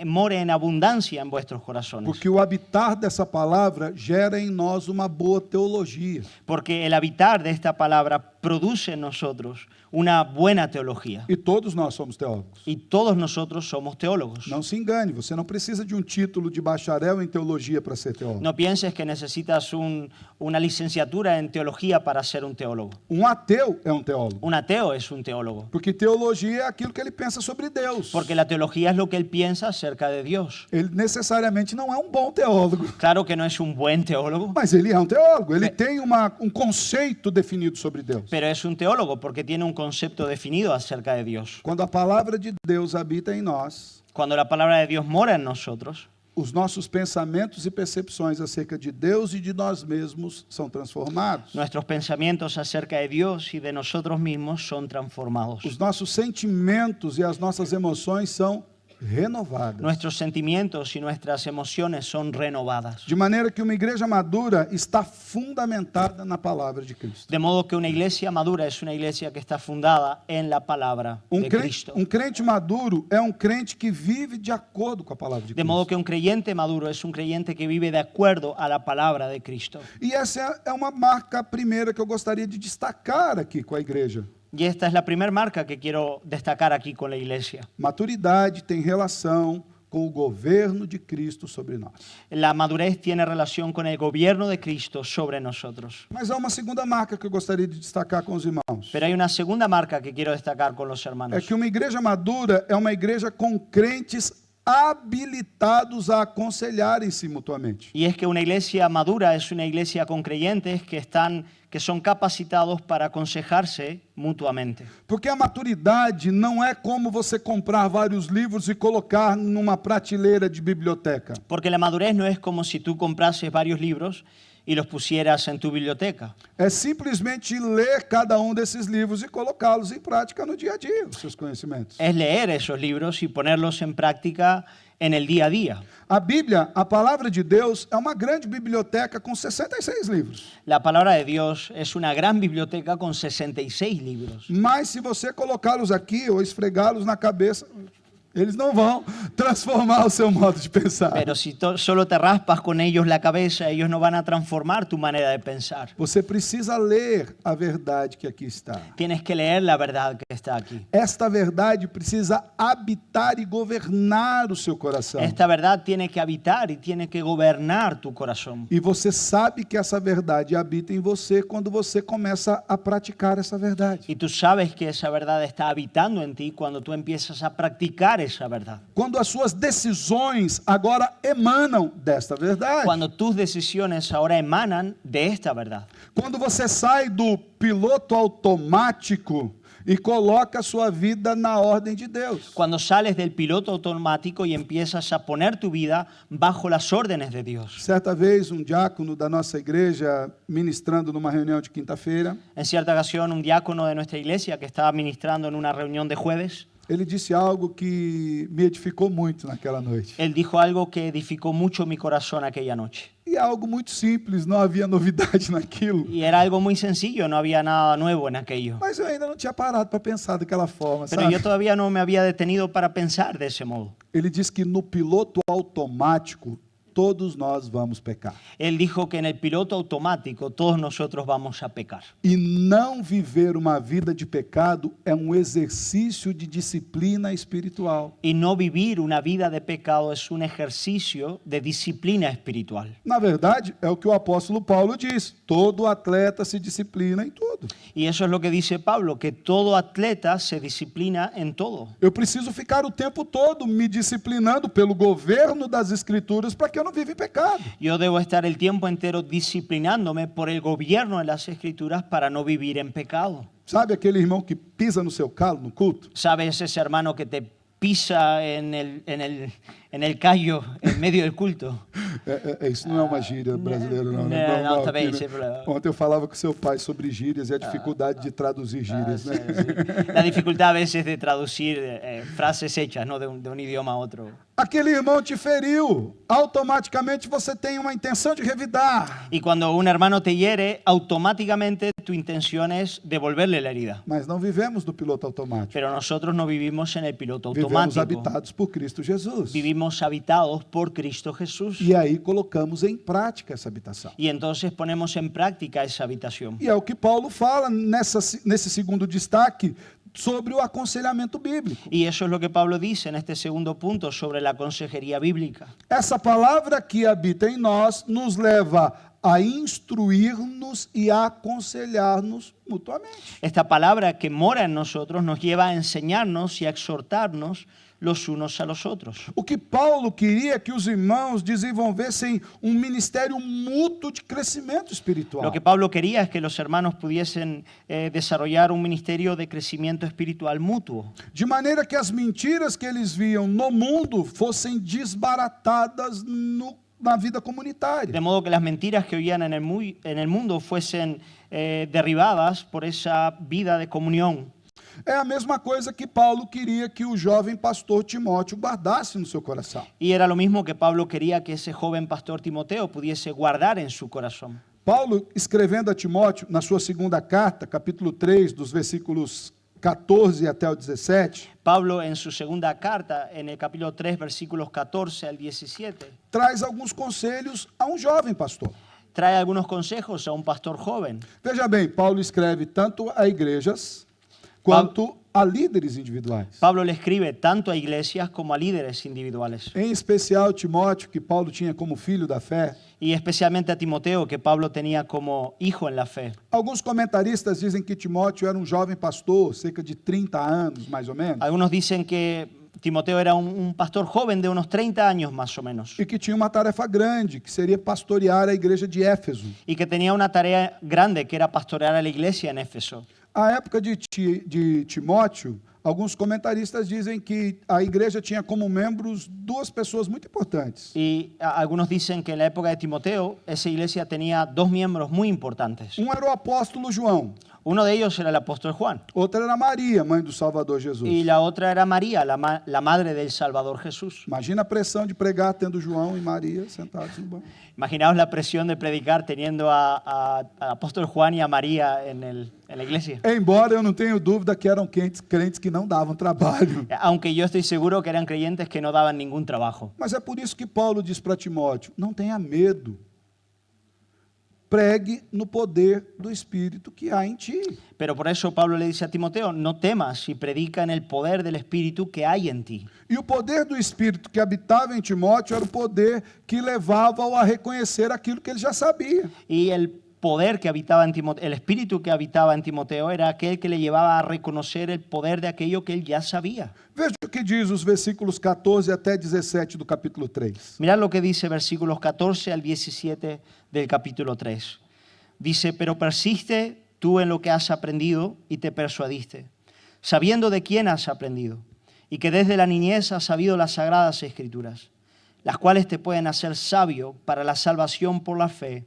more en abundancia en vuestros corazones. Porque o habitar dessa palavra gera em nós uma boa teologia. Porque el habitar de esta palabra produce en nosotros una buena teología. E todos nós somos teólogos. Y todos nosotros somos teólogos. Não se engane, você não precisa de um título de bacharel em teologia para ser teólogo. No pienses que necesitas una licenciatura en teología para ser un teólogo. Um ateu é um teólogo. Un ateo es un teólogo. Porque teologia é aquilo que ele pensa sobre Deus. Porque la teología es lo que él piensa acerca de Dios. Ele necessariamente não é um bom teólogo, Claro que no es un buen teólogo, mas ele é um teólogo. Ele tem um conceito definido sobre Deus. pero es un teólogo porque tiene un concepto definido acerca de Dios. Quando a palavra de Deus habita em nós, Cuando la palabra de Dios mora en nosotros, os nossos pensamentos e percepções acerca de Deus e de nós mesmos são transformados. Nuestros pensamientos acerca de Dios y de nosotros mismos son transformados. Os nossos sentimentos e as nossas emoções são renovadas. Nuestros sentimientos y nuestras emociones son renovadas. De maneira que uma igreja madura está fundamentada na palavra de Cristo. De modo que una iglesia madura es una iglesia que está fundada en la palabra de Cristo. Crente maduro é um crente que vive de acordo com a palavra de De modo Cristo. que un creyente maduro es un creyente que vive de acuerdo a la palabra de Cristo. E essa é uma marca primeira que eu gostaria de destacar aqui com a igreja. Y esta es la primera marca que quiero destacar aquí con la iglesia. Maturidade tem relação com o governo de Cristo sobre nós. La madurez tiene relación con el gobierno de Cristo sobre nosotros. Mas há uma segunda marca que eu gostaria de destacar com os irmãos. Pero hay una segunda marca que quiero destacar con los É hermanos. que uma igreja madura é uma igreja com crentes habilitados a aconselharem-se mutuamente. Y es que una iglesia madura es una iglesia con creyentes que son capacitados para aconsejarse mutuamente. Porque a maturidade não é como você comprar vários livros e colocar numa prateleira de biblioteca. Porque la madurez no es como si tú comprases varios libros y los pusieras en tu biblioteca. É simplesmente ler cada um desses livros e colocá-los em prática no dia a dia, os seus conhecimentos. Es leer esos libros y ponerlos en práctica en el día a día. A Bíblia, a palavra de Deus, é uma grande biblioteca com 66 livros. La palabra de Dios es una gran biblioteca con 66 libros. Mas se você colocá-los aqui ou esfregá-los na cabeça, eles não vão transformar o seu modo de pensar. Pero si solo te raspas con ellos la cabeza, ellos no van a transformar tu manera de pensar. Você precisa ler a verdade que aqui está. Tienes que leer la verdad que está aquí. Esta verdade precisa habitar e governar o seu coração. Esta verdad tiene que habitar y tiene que gobernar tu corazón. E você sabe que essa verdade habita em você quando você começa a praticar essa verdade. Y tú sabes que esa verdad está habitando en ti cuando tú empiezas a practicar esa verdad. Quando as suas decisões agora emanam desta verdade. Cuando tus decisiones ahora emanan de esta verdad. Quando você sai do piloto automático e coloca a sua vida na ordem de Deus. Cuando sales del piloto automático y empiezas a poner tu vida bajo las órdenes de Dios. Certa vez, um diácono da nossa igreja, ministrando numa reunião de quinta-feira, En cierta ocasión, un diácono de nuestra iglesia que estaba ministrando en una reunión de jueves, ele disse algo que me edificou muito naquela noite. él dijo algo que edificó mucho mi corazón aquella noche. E é algo muito simples, não havia novidade naquilo. Y era algo muy sencillo, no había nada nuevo en aquello. Mas eu ainda não tinha parado para pensar daquela forma, Pero sabe? yo todavía no me había detenido para pensar de ese modo. Ele diz que no piloto automático, todos nós vamos pecar. Él dijo que en el piloto automático todos nosotros vamos a pecar. E não viver uma vida de pecado é um exercício de disciplina espiritual. Y no vivir una vida de pecado es un ejercicio de disciplina espiritual. Na verdade, é o que o apóstolo Paulo diz. Todo atleta se disciplina em tudo. Y eso es lo que dice Pablo, que todo atleta se disciplina en todo. Eu preciso ficar o tempo todo me disciplinando pelo governo das Escrituras para que eu não viva em pecado. Yo debo estar el tiempo entero disciplinándome por el gobierno de las Escrituras para no vivir en pecado. Sabe aquele irmão que pisa no seu calo no culto? ¿Sabes ese hermano que te pisa en el callo en medio del culto? Isso não é uma gíria brasileira, não. né? Não, Normal tá bem, aqui, né? sem problema. Ontem eu falava com seu pai sobre gírias e a dificuldade de traduzir gírias, né? Sí. La dificultad a veces de traducir frases hechas, ¿no? de un idioma a otro. Aquele irmão te feriu, automaticamente você tem uma intenção de revidar. Y cuando un hermano te hiere, automáticamente tu intención es devolverle la herida. Mas não vivemos no piloto automático. Pero nosotros no vivimos en el piloto Vivemos automático. habitados por Cristo Jesus. Vivimos habitados por Cristo Jesús. E aí colocamos em prática essa habitação. Y entonces ponemos en práctica esa habitación. E é o que Paulo fala nesse segundo destaque sobre o aconselhamento bíblico. Y eso es lo que Pablo dice en este segundo punto sobre la consejería bíblica. Essa palavra que habita em nós nos leva a instruir-nos e a aconselhar-nos mutuamente. Esta palabra que mora en nosotros nos lleva a enseñarnos y a exhortarnos los unos a los otros. O que Paulo queria é que os irmãos desenvolvessem um ministério mútuo de crescimento espiritual. Lo que Pablo quería es que los hermanos pudiesen desarrollar un ministerio de crecimiento espiritual mutuo, De maneira que as mentiras que eles viam no mundo fossem desbaratadas na vida comunitária. de modo que las mentiras que oían en el mundo fuesen derribadas por esa vida de comunión. É a mesma coisa que Paulo queria que o jovem pastor Timóteo guardasse no seu coração. Y era lo mismo que Pablo quería que ese joven pastor Timoteo pudiese guardar en su corazón. Paulo, escrevendo a Timóteo, na sua segunda carta, capítulo 3, dos versículos 14 até o 17, Pablo en su segunda carta, en el capítulo 3, versículos 14 al 17, traz alguns conselhos a um jovem pastor. trae algunos consejos a un pastor joven. Veja bem, Paulo escreve tanto a igrejas quanto a líderes individuais. Pablo le escribe tanto a iglesias como a líderes individuales. Em especial Timóteo, que Paulo tinha como filho da fé. Y especialmente a Timoteo, que Pablo tenía como hijo en la fe. Alguns comentaristas dizem que Timóteo era um jovem pastor, cerca de 30 anos, mais ou menos, Algunos dicen que Timoteo era un pastor joven de unos 30 años más o menos, e que tinha uma tarefa grande, que seria pastorear a igreja de Éfeso. y que tenía una tarea grande, que era pastorear a la iglesia en Éfeso. A época de Timóteo, alguns comentaristas dizem que a igreja tinha como membros duas pessoas muito importantes. Y algunos dicen que en la época de Timoteo, esa iglesia tenía dos miembros muy importantes. Um era o apóstolo João, Uno de ellos era el apóstol Juan, outra era Maria, mãe do Salvador Jesus. y la otra era María, la madre del Salvador Jesús. Imagina a pressão de pregar tendo João e Maria sentados no banco. Imaginaos la presión de predicar teniendo al apóstol Juan y a María en la iglesia. Embora eu não tenho dúvida que eram crentes que não davam trabalho. Aunque yo estoy seguro que eran creyentes que no daban ningún trabajo. Mas é por isso que Paulo diz para Timóteo, não tenha medo. Pregue no poder do Espírito que há em ti. Pero por eso Pablo le dice a Timoteo, no temas y predica en el poder del Espíritu que hay en ti. E o poder do Espírito que habitava em Timóteo era o poder que levava-o a reconhecer aquilo que ele já sabia. Y el poder que habitaba en Timoteo, el Espíritu que habitaba en Timoteo era aquel que le llevaba a reconocer el poder de aquello que él ya sabía. Veja o que diz os versículos 14 até 17 do capítulo 3. Mirad lo que dice versículos 14 al 17 del capítulo 3. Dice, pero persiste tú en lo que has aprendido y te persuadiste, sabiendo de quién has aprendido, y que desde la niñez has sabido las sagradas escrituras, las cuales te pueden hacer sabio para la salvación por la fe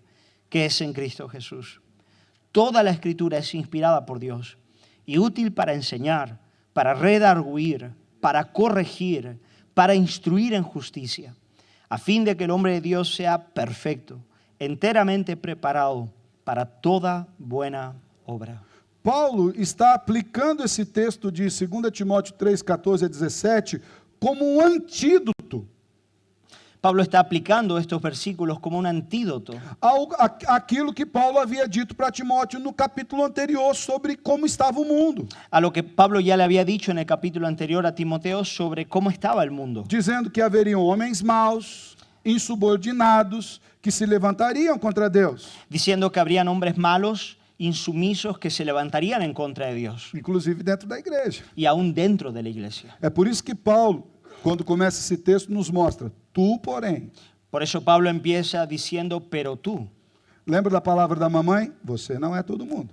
que es en Cristo Jesús. Toda la escritura es inspirada por Dios y útil para enseñar, para redarguir, para corregir, para instruir en justicia, a fin de que el hombre de Dios sea perfecto, enteramente preparado para toda buena obra. Paulo está aplicando esse texto de 2 Timóteo 3, 14 a 17 como um antídoto Pablo está aplicando estos versículos como un antídoto aquilo que Paulo havia dito para Timóteo no capítulo anterior sobre como estava o mundo, a lo que Pablo ya le había dicho en el capítulo anterior a Timoteo sobre cómo estaba el mundo, dizendo que haveriam homens maus, insubordinados, que se levantariam contra Deus, diciendo que habrían hombres malos, insumisos, que se levantarían en contra de Dios, inclusive dentro da igreja. y aún dentro de la iglesia. É por isso que Paulo, quando começa esse texto, nos mostra, tu, porém. Por eso Pablo empieza diciendo, pero tú. Lembra da palavra da mamãe? Você não é todo mundo.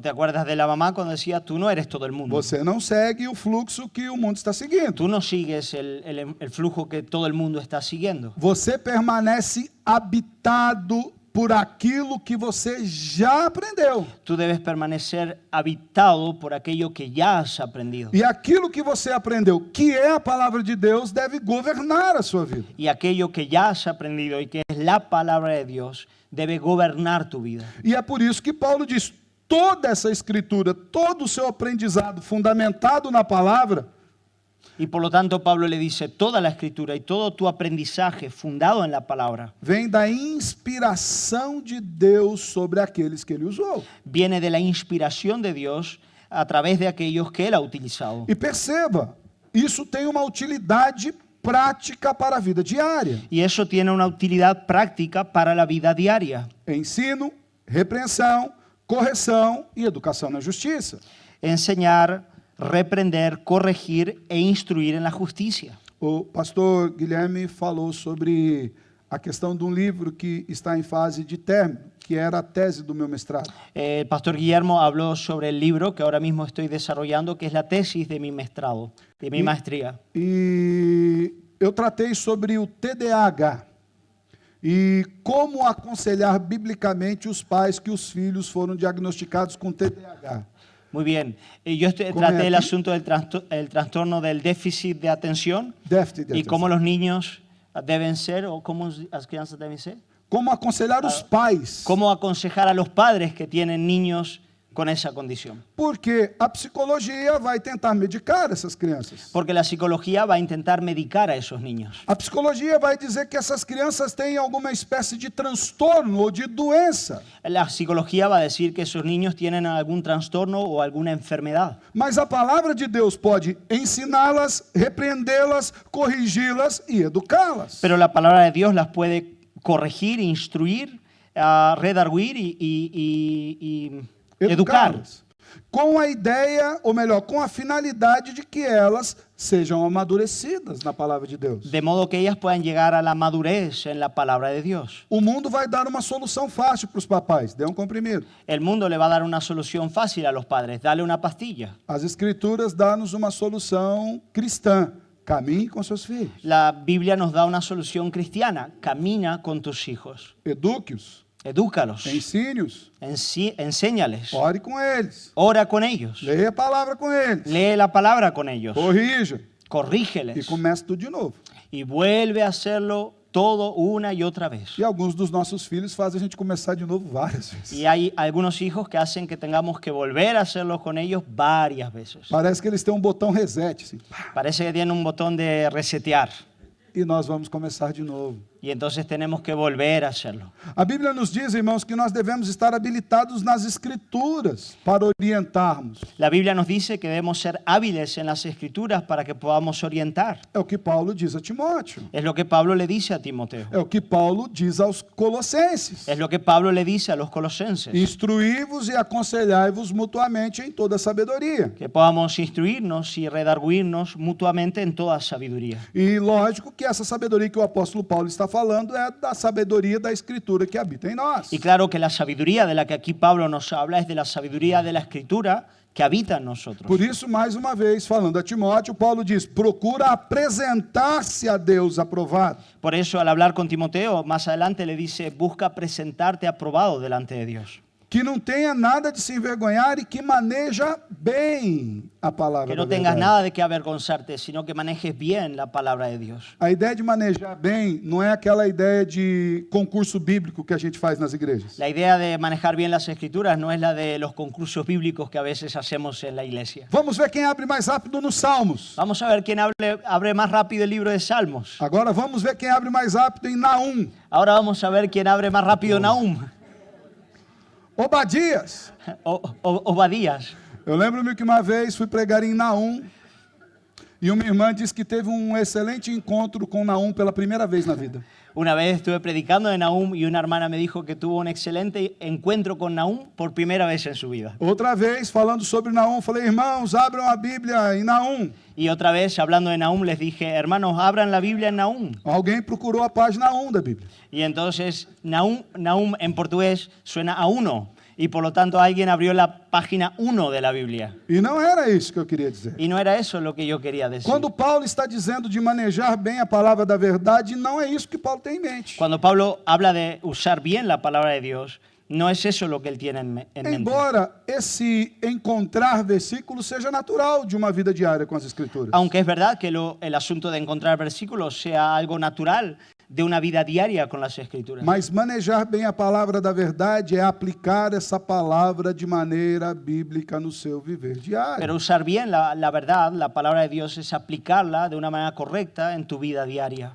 ¿Te acuerdas de la mamá cuando decía, tú no eres todo el mundo? Você não segue o fluxo que o mundo está seguindo. Tú no sigues el flujo que todo el mundo está siguiendo. Você permanece habitado por aquilo que você já aprendeu. Tú debes permanecer habitado por aquello que ya has aprendido. E aquilo que você aprendeu, que é a palavra de Deus, deve governar a sua vida. Y aquello que ya has aprendido y que es la palabra de Dios debe gobernar tu vida. E é por isso que Paulo diz, toda essa escritura, todo o seu aprendizado fundamentado na palavra, Y por lo tanto Pablo le dice, toda la escritura y todo tu aprendizaje fundado en la palabra vem da inspiração de Deus sobre aqueles que ele usou. viene de la inspiración de Dios a través de aquellos que Él ha utilizado. E perceba, isso tem uma utilidade prática para a vida diária. Y eso tiene una utilidad práctica para la vida diaria. Ensino, repreensão, correção e educação na justiça. Enseñar, reprender, corregir e instruir en la justicia. O pastor Guilherme falou sobre a questão de um livro que está em fase de término, que era a tese do meu mestrado. El pastor Guillermo habló sobre el libro que ahora mismo estoy desarrollando, que es la tesis de mi mestrado, de mi maestría. E eu tratei sobre o TDAH e como aconselhar biblicamente os pais que os filhos foram diagnosticados com TDAH. Muy bien. Yo ¿Cómo traté es el aquí? asunto del el trastorno del déficit de atención Déficit de y atenção. cómo los niños deben ser o cómo las crianças deben ser. Como aconselhar os pais. Cómo aconsejar a los padres que tienen niños con esa condición. Porque a psicologia vai tentar medicar essas crianças. Porque la psicología va a intentar medicar a esos niños. A psicologia vai dizer que essas crianças têm alguma espécie de transtorno ou de doença. La psicología va a decir que esos niños tienen algún trastorno o alguna enfermedad. Mas a palavra de Deus pode ensiná-las, repreendê-las, corrigi-las e educá-las. Pero la palabra de Dios las puede corregir, instruir, redarguir y educar. Educá-las. Com a ideia, ou melhor, com a finalidade de que elas sejam amadurecidas na palavra de Deus. De modo que ellas puedan llegar a la madurez en la palabra de Dios. O mundo vai dar uma solução fácil para os papais, dê um comprimido. El mundo le va a dar una solución fácil a los padres, dale una pastilla. As escrituras dão-nos uma solução cristã, caminhe com seus filhos, La Biblia nos da una solución cristiana, camina con tus hijos, eduque-os, edúcalos, ensine-os, enséñales, ore com eles, ora con ellos, leia a palavra com eles, lee la palabra con ellos, corrija e corrígeles comece tudo de novo. y vuelve a hacerlo todo una y otra vez. E alguns dos nossos filhos fazem a gente começar de novo várias vezes. Y hay algunos hijos que hacen que tengamos que volver a hacerlo con ellos varias veces. Parece que eles têm um botão reset, assim, Parece que tienen un botón de resetear e nós vamos começar de novo. y entonces tenemos que volver a hacerlo. A Bíblia nos diz, irmãos, que nós devemos estar habilitados nas Escrituras para orientarmos. La Biblia nos dice que debemos ser hábiles en las Escrituras para que podamos orientar. É o que Paulo diz a Timóteo. Es lo que Pablo le dice a Timoteo. É o que Paulo diz aos Colossenses. Es lo que Pablo le dice a los colosenses. Instruí-vos e aconselhai-vos mutuamente em toda sabedoria. Que podamos instruirnos y redarguirnos mutuamente en toda sabiduría. E lógico que essa sabedoria que o apóstolo Paulo está falando é da sabedoria da Escritura que habita em nós. Y claro que la sabiduría de la que aquí Pablo nos habla es de la sabiduría de la Escritura que habita en nosotros. Por isso, mais uma vez, falando a Timóteo, Paulo diz, procura apresentar-se a Deus aprovado. Por eso al hablar con Timoteo, más adelante le dice, busca presentarte aprobado delante de Dios. Que não tenha nada de se envergonhar e que maneja bem a palavra Que no da tengas verdade. nada de qué avergonzarte, sino que manejes bien la palabra de Dios. A ideia de manejar bem não é aquela ideia de concurso bíblico que a gente faz nas igrejas. La idea de manejar bien las Escrituras no es la de los concursos bíblicos que a veces hacemos en la iglesia. Vamos ver quem abre mais rápido nos Salmos. Vamos a ver quién abre más rápido el libro de Salmos. Agora vamos ver quem abre mais rápido em Naum. Ahora vamos a ver quién abre más rápido Nahum. Obadias. Obadías. Eu lembro-me que uma vez fui pregar em Naum e uma irmã disse que teve um excelente encontro com Naum pela primeira vez na vida. Una vez estuve predicando de Nahum y una hermana me dijo que tuvo un excelente encuentro con Nahum por primera vez en su vida. Outra vez, falando sobre Naum, falei, irmãos, abram a Bíblia em Naum. Y otra vez, hablando de Nahum, les dije, hermanos, abran la Biblia en Nahum. Alguém procurou a página 1 da Bíblia. Y entonces, Nahum en portugués suena a uno. Y por lo tanto, alguien abrió la página 1 de la Biblia. E não era isso que eu queria dizer. Y no era eso lo que yo quería decir. Quando Paulo está dizendo de manejar bem a palavra da verdade, não é isso que Paulo tem em mente. Cuando Pablo habla de usar bien la palabra de Dios, no es eso lo que él tiene en mente. Embora esse encontrar versículos seja natural de uma vida diária com as Escrituras. Aunque es verdad que el asunto de encontrar versículos sea algo natural de una vida diaria con las Escrituras. Mas manejar bem a palavra da verdade é aplicar essa palavra de maneira bíblica no seu viver diário. Pero usar bien la verdad, la palabra de Dios, es aplicarla de una manera correcta en tu vida diaria.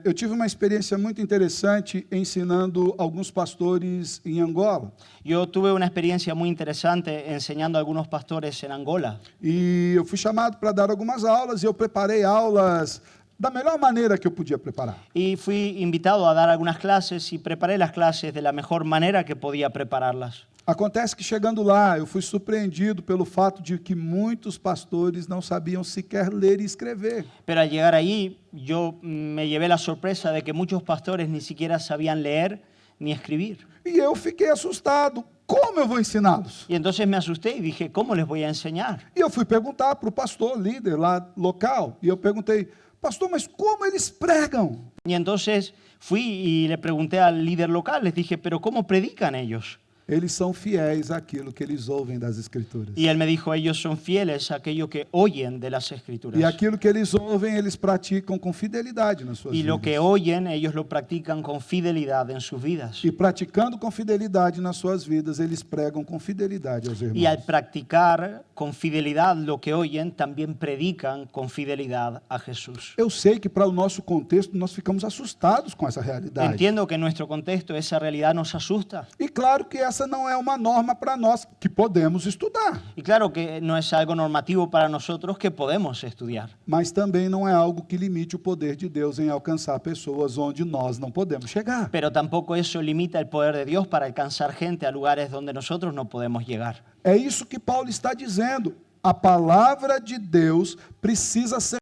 Eu tive uma experiência muito interessante ensinando alguns pastores em Angola. Yo tuve una experiencia muy interesante enseñando a algunos pastores en Angola. E eu fui chamado para dar algumas aulas e eu preparei aulas da melhor maneira que eu podia preparar. Y fui invitado a dar algunas clases y preparé las clases de la mejor manera que podía prepararlas. Acontece que chegando lá, eu fui surpreendido pelo fato de que muitos pastores não sabiam sequer ler e escrever. Pero al llegar allí, yo me llevé la sorpresa de que muchos pastores ni siquiera sabían leer ni escribir. E eu fiquei assustado. Como eu vou ensiná-los? Y entonces me asusté y dije, ¿cómo les voy a enseñar? E eu fui perguntar para o pastor, líder lá local, e eu perguntei, pastor, mas como eles pregam? Y entonces fui y le pregunté al líder local, les dije, ¿pero cómo predican ellos? Eles são fiéis àquilo que eles ouvem das Escrituras. Y él me dijo, ellos son fieles a aquello que oyen de las Escrituras. E aquilo que eles ouvem, eles praticam com fidelidade nas suas Y lo que vidas. oyen, ellos lo practican con fidelidad en sus vidas. E praticando com fidelidade nas suas vidas, eles pregam com fidelidade aos Y al irmãos. practicar con fidelidad lo que oyen, también predican con fidelidad a Jesús. Eu sei que para o nosso contexto nós ficamos assustados com essa realidade. Entiendo que en nuestro contexto esa realidad nos asusta. E claro que essa não é uma norma para nós que podemos estudar, Y claro que no es algo normativo para nosotros que podemos estudiar. mas também não é algo que limite o poder de Deus em alcançar pessoas onde nós não podemos chegar. Pero tampoco eso limita el poder de Dios para alcanzar gente a lugares donde nosotros no podemos llegar. É isso que Paulo está dizendo. A palavra de Deus precisa ser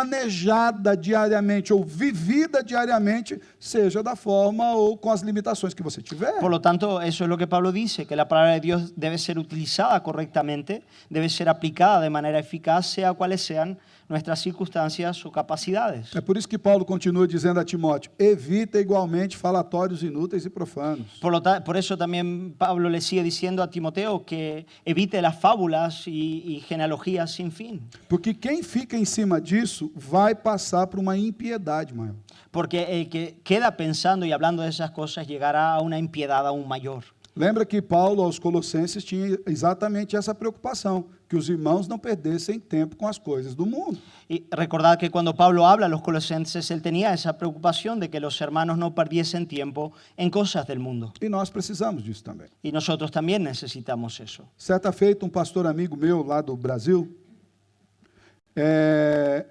manejada diariamente ou vivida diariamente, seja da forma ou com as limitações que você tiver. Por lo tanto, eso es lo que Pablo dice, que la palabra de Dios debe ser utilizada correctamente, debe ser aplicada de manera eficaz, sea cuales sean nuestras circunstancias o capacidades. É por isso que Paulo continua dizendo a Timóteo, evita igualmente falatórios inúteis e profanos. Por eso también Pablo le sigue diciendo a Timoteo que evite las fábulas y genealogías sin fin. Porque quem fica em cima disso vai passar por uma impiedade maior. Porque el que queda pensando y hablando de esas cosas llegará a una impiedad aún mayor. Lembra que Paulo aos Colossenses tinha exatamente essa preocupação, que os irmãos não perdessem tempo com as coisas do mundo. Y recordad que cuando Pablo habla a los colosenses, él tenía esa preocupación de que los hermanos no perdiesen tiempo en cosas del mundo. E nós precisamos disso também. Y nosotros también necesitamos eso. Certa feita, um pastor amigo meu lá do Brasil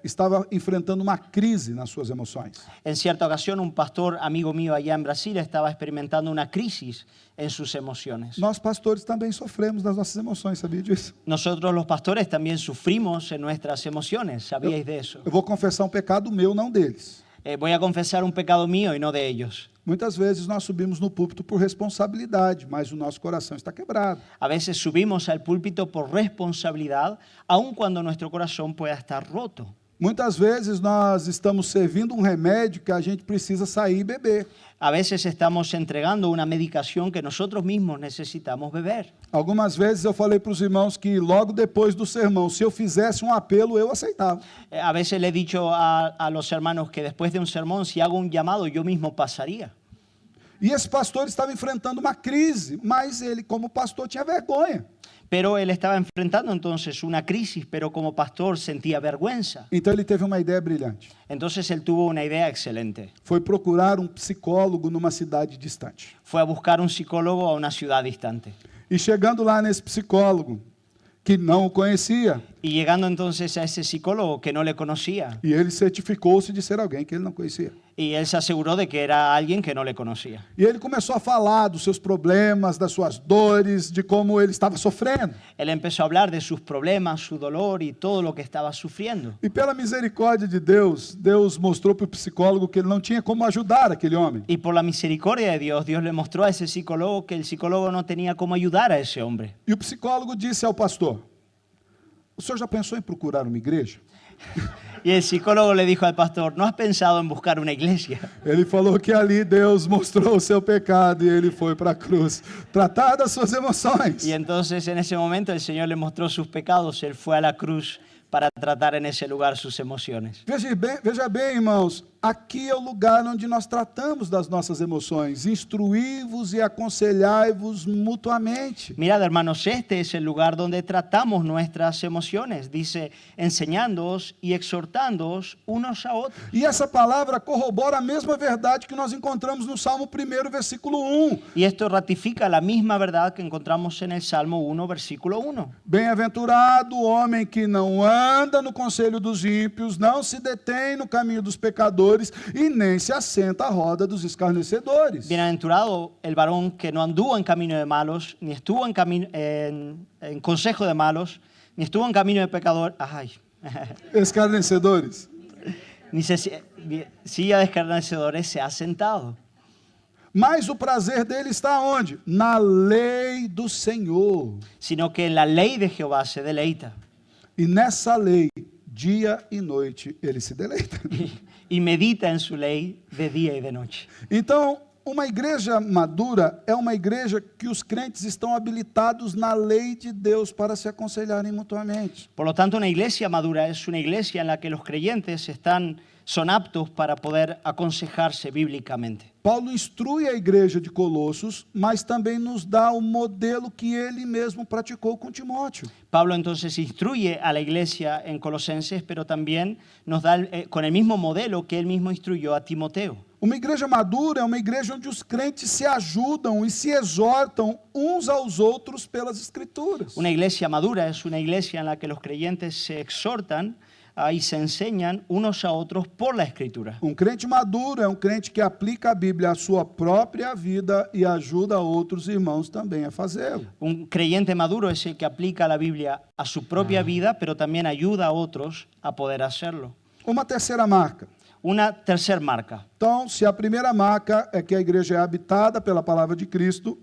estava enfrentando uma crise nas suas emoções. En cierta ocasión, un pastor amigo mío allá en Brasil estaba experimentando una crisis en sus emociones. Nós pastores também sofremos das nossas emoções, sabia disso? Nosotros los pastores también sufrimos en nuestras emociones, ¿sabíais de eso? Eu vou confessar um pecado meu, não deles. Voy a confesar un pecado mío y no de ellos. Muitas vezes nós subimos no púlpito por responsabilidade, mas o nosso coração está quebrado. A veces subimos al púlpito por responsabilidad, aun cuando nuestro corazón pueda estar roto. Muitas vezes nós estamos servindo um remédio que a gente precisa sair e beber. A veces estamos entregando una medicación que nosotros mismos necesitamos beber. Algumas vezes eu falei para os irmãos que logo depois do sermão, se eu fizesse um apelo, eu aceitava. A veces le he dicho a los hermanos que después de un sermón, si hago un llamado, yo mismo pasaría. E esse pastor estava enfrentando uma crise, mas ele, como pastor, tinha vergonha. Pero él estaba enfrentando entonces una crisis, pero como pastor sentía vergüenza. Então ele teve uma ideia brilhante. Entonces él tuvo una idea excelente. Foi procurar um psicólogo numa cidade distante. Fue a buscar un psicólogo a una ciudad distante. E chegando lá nesse psicólogo, que não o conhecia, Y llegando entonces a ese psicólogo que no le conocía, e ele certificou-se de ser alguém que ele não conhecia. y él se aseguró de que era alguien que no le conocía. E ele começou a falar dos seus problemas, das suas dores, de como ele estava sofrendo. Él empezó a hablar de sus problemas, su dolor y todo lo que estaba sufriendo. E pela misericórdia de Deus, Deus mostrou para o psicólogo que ele não tinha como ajudar aquele homem. Y por la misericordia de Dios, Dios le mostró a ese psicólogo que el psicólogo no tenía cómo ayudar a ese hombre. E o psicólogo disse ao pastor, o senhor já pensou em procurar uma igreja? Y el psicólogo le dijo al pastor, ¿no has pensado en buscar una iglesia? Ele falou que ali Deus mostrou o seu pecado e ele foi para a cruz tratar das suas emoções. Y entonces en ese momento el Señor le mostró sus pecados, él fue a la cruz para tratar en ese lugar sus emociones. Veja bem, irmãos, aqui é o lugar onde nós tratamos das nossas emoções. Instruí-vos e aconselhai-vos mutuamente. Mirad, hermanos, este es el lugar donde tratamos nuestras emociones. Dice, enseñándoos y exhortándoos unos a otros. E essa palavra corrobora a mesma verdade que nós encontramos no Salmo 1, versículo 1. Y esto ratifica la misma verdad que encontramos en el Salmo 1, versículo 1. Bem-aventurado o homem que não anda anda no conselho dos ímpios, não se detém no caminho dos pecadores e nem se assenta à roda dos escarnecedores. Bienaventurado el varón que no anduvo en camino de malos, ni estuvo en consejo de malos, ni estuvo en camino de pecadores, Escarnecedores. ni silla de escarnecedores se ha sentado. Mas o prazer dele está onde? Na lei do Senhor. Sino que en la ley de Jehová se deleita. E nessa lei, dia e noite, ele se deleita. Y medita en su ley de día y de noche. Então, uma igreja madura é uma igreja que os crentes estão habilitados na lei de Deus para se aconselharem mutuamente. Por lo tanto, una iglesia madura es una iglesia en la que los creyentes son aptos para poder aconsejarse bíblicamente. Paulo instrui a igreja de Colossos, mas também nos dá o modelo que ele mesmo praticou com Timóteo. Pablo entonces instruye a la iglesia en Colosenses, pero también nos da con el mismo modelo que él mismo instruyó a Timoteo. Uma igreja madura é uma igreja onde os crentes se ajudam e se exortam uns aos outros pelas Escrituras. Una iglesia madura es una iglesia en la que los creyentes se exhortan y se enseñan unos a otros por la Escritura. Crente maduro é crente que aplica a Bíblia à sua própria vida e ajuda outros irmãos também a fazê-lo. Un creyente maduro es el que aplica la Biblia a su propia vida, pero también ayuda a otros a poder hacerlo. Uma terceira marca. Una tercera marca. Então, se a primeira marca é que a igreja é habitada pela palavra de Cristo,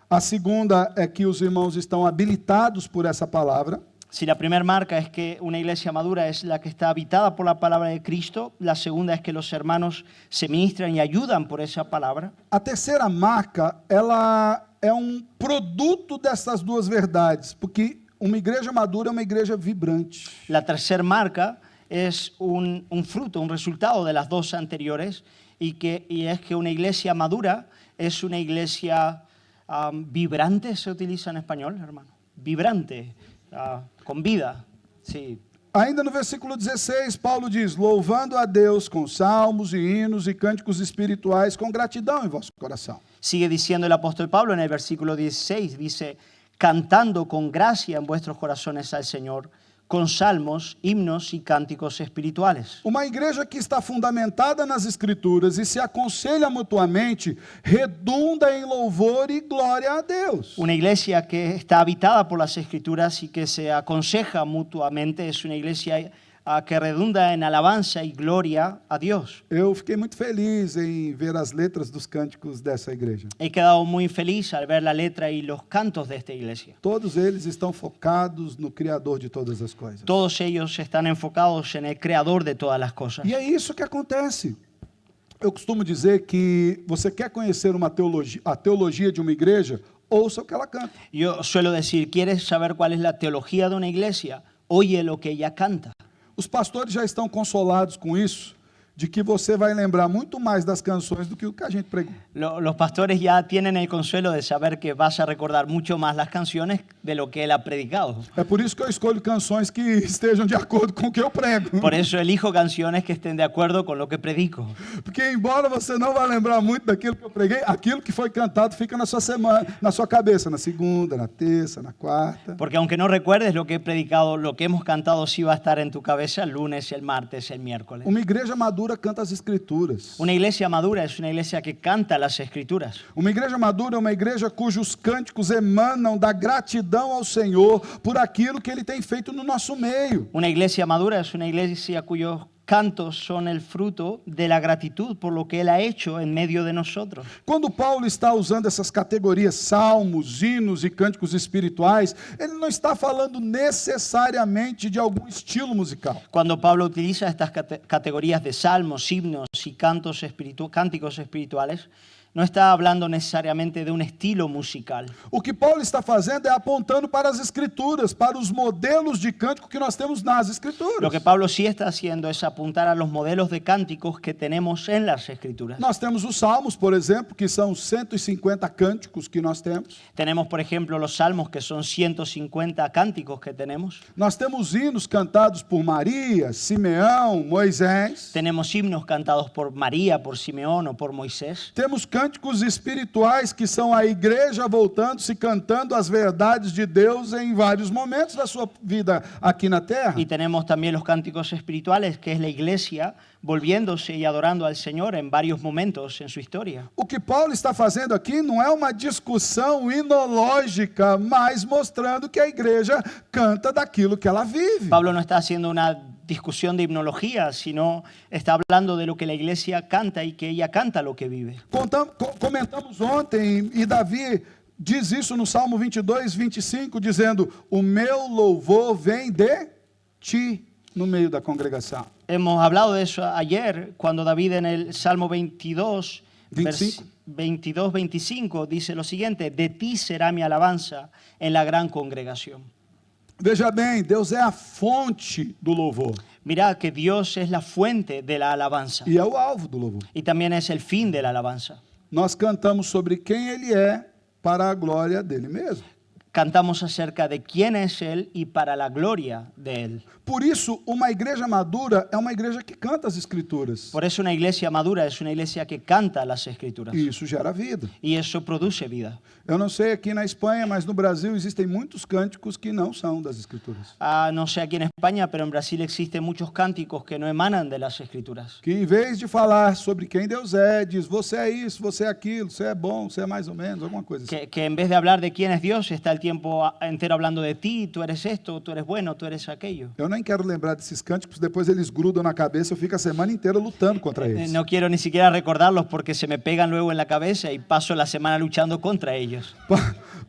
a segunda é que os irmãos estão habilitados por essa palavra. Si la primera marca es que una iglesia madura es la que está habitada por la palabra de Cristo, la segunda es que los hermanos se ministran y ayudan por esa palabra. A terceira marca, ela é produto dessas duas verdades, porque uma igreja madura é uma igreja vibrante. La tercera marca es un fruto, un resultado de las dos anteriores, y es que una iglesia madura es una iglesia vibrante, se utiliza en español, hermano, vibrante, con vida, sí. Ainda no versículo 16, Paulo diz, louvando a Deus com salmos e hinos e cânticos espirituais com gratidão em vosso coração. Sigue diciendo el apóstol Pablo en el versículo 16, dice, cantando con gracia en vuestros corazones al Señor, con salmos, himnos y cánticos espirituales. Uma igreja que está fundamentada nas Escrituras e se aconselha mutuamente, redunda em louvor e glória a Deus. Una iglesia que está habitada por las Escrituras y que se aconseja mutuamente es una iglesia que redunda en alabanza y gloria a Dios. Eu fiquei muito feliz em ver as letras dos cânticos dessa igreja. He quedado muy feliz al ver la letra y los cantos de esta iglesia. Todos eles estão focados no Criador de todas as coisas. Todos ellos están enfocados en el Creador de todas las cosas. E é isso que acontece. Eu costumo dizer que você quer conhecer a teologia de uma igreja, ouça o que ela canta. Yo suelo decir, ¿quieres saber cuál es la teología de una iglesia? Oye lo que ella canta. Os pastores já estão consolados com isso, de que você vai lembrar muito mais das canções do que o que a gente pregou. Los pastores ya tienen el consuelo de saber que vas a recordar mucho más las canciones de lo que él ha predicado. É por isso que eu escolho canções que estejam de acordo com o que eu prego. Por eso elijo canciones que estén de acuerdo con lo que predico. Porque embora você não vá lembrar muito daquilo que eu preguei, aquilo que foi cantado fica na sua semana, na sua cabeça, na segunda, na terça, na quarta. Porque aunque no recuerdes lo que he predicado, lo que hemos cantado sí va a estar en tu cabeza el lunes, el martes, el miércoles. Uma igreja madura canta as Escrituras. Una iglesia madura es una iglesia que canta las Escrituras. Uma igreja madura é uma igreja cujos cânticos emanam da gratidão ao Senhor por aquilo que Ele tem feito no nosso meio. Una iglesia madura es una iglesia cuyos cantos son el fruto de la gratitud por lo que Él ha hecho en medio de nosotros. Quando Paulo está usando essas categorias, salmos, hinos e cânticos espirituais, ele não está falando necessariamente de algum estilo musical. Cuando Pablo utiliza estas categorías de salmos, himnos y cánticos espirituales, no está hablando necesariamente de un estilo musical. O que Paulo está fazendo é apontando para as Escrituras, para os modelos de cântico que nós temos nas Escrituras. Lo que Pablo sí está haciendo es apuntar a los modelos de cánticos que tenemos en las Escrituras. Nós temos os salmos, por exemplo, que são 150 cânticos que nós temos. Tenemos, por ejemplo, los salmos, que son 150 cánticos que tenemos. Nós temos hinos cantados por Maria, Simeão, Moisés. Tenemos himnos cantados por María, por Simeón o por Moisés. Temos cânticos espirituais que são a igreja voltando-se, cantando as verdades de Deus em vários momentos da sua vida aqui na terra. Y tenemos también los cánticos espirituales, que es la iglesia volviéndose y adorando al Señor en varios momentos en su historia. O que Paulo está fazendo aqui não é uma discussão inológica, mas mostrando que a igreja canta daquilo que ela vive. Pablo no está haciendo una discusión de himnología, sino está hablando de lo que la iglesia canta y que ella canta lo que vive. Comentamos ontem, e Davi diz isso no Salmo 22, 25, dizendo: o meu louvor vem de ti, no meio da congregação. Hemos hablado de eso ayer, cuando David en el Salmo 22, 25 dice lo siguiente: de ti será mi alabanza en la gran congregación. Veja bem, Deus é a fonte do louvor. Mira que Dios es la fuente de la alabanza E é o alvo do louvor. y también es el fin de la alabanza. Nós cantamos sobre quem Ele é para a glória dele mesmo. Cantamos acerca de quién es Él y para la gloria de Él. Por isso, uma igreja madura é uma igreja que canta as Escrituras. Por eso una iglesia madura es una iglesia que canta las Escrituras. E isso gera vida. Y eso produce vida. Eu não sei aqui na Espanha, mas no Brasil existem muitos cânticos que não são das Escrituras. No sé aquí en España, pero en Brasil existen muchos cánticos que no emanan de las Escrituras. Que em vez de falar sobre quem Deus é, diz: você é isso, você é aquilo, você é bom, você é mais ou menos, alguma coisa assim. Que en vez de hablar de quién es Dios, está el tiempo entero hablando de ti, tú eres esto, tú eres bueno, tú eres aquello. Eu nem quero lembrar desses cânticos, depois eles grudam na cabeça, eu fico a semana inteira lutando contra eles. No quiero ni siquiera recordarlos porque se me pegan luego en la cabeza y paso la semana luchando contra ellos.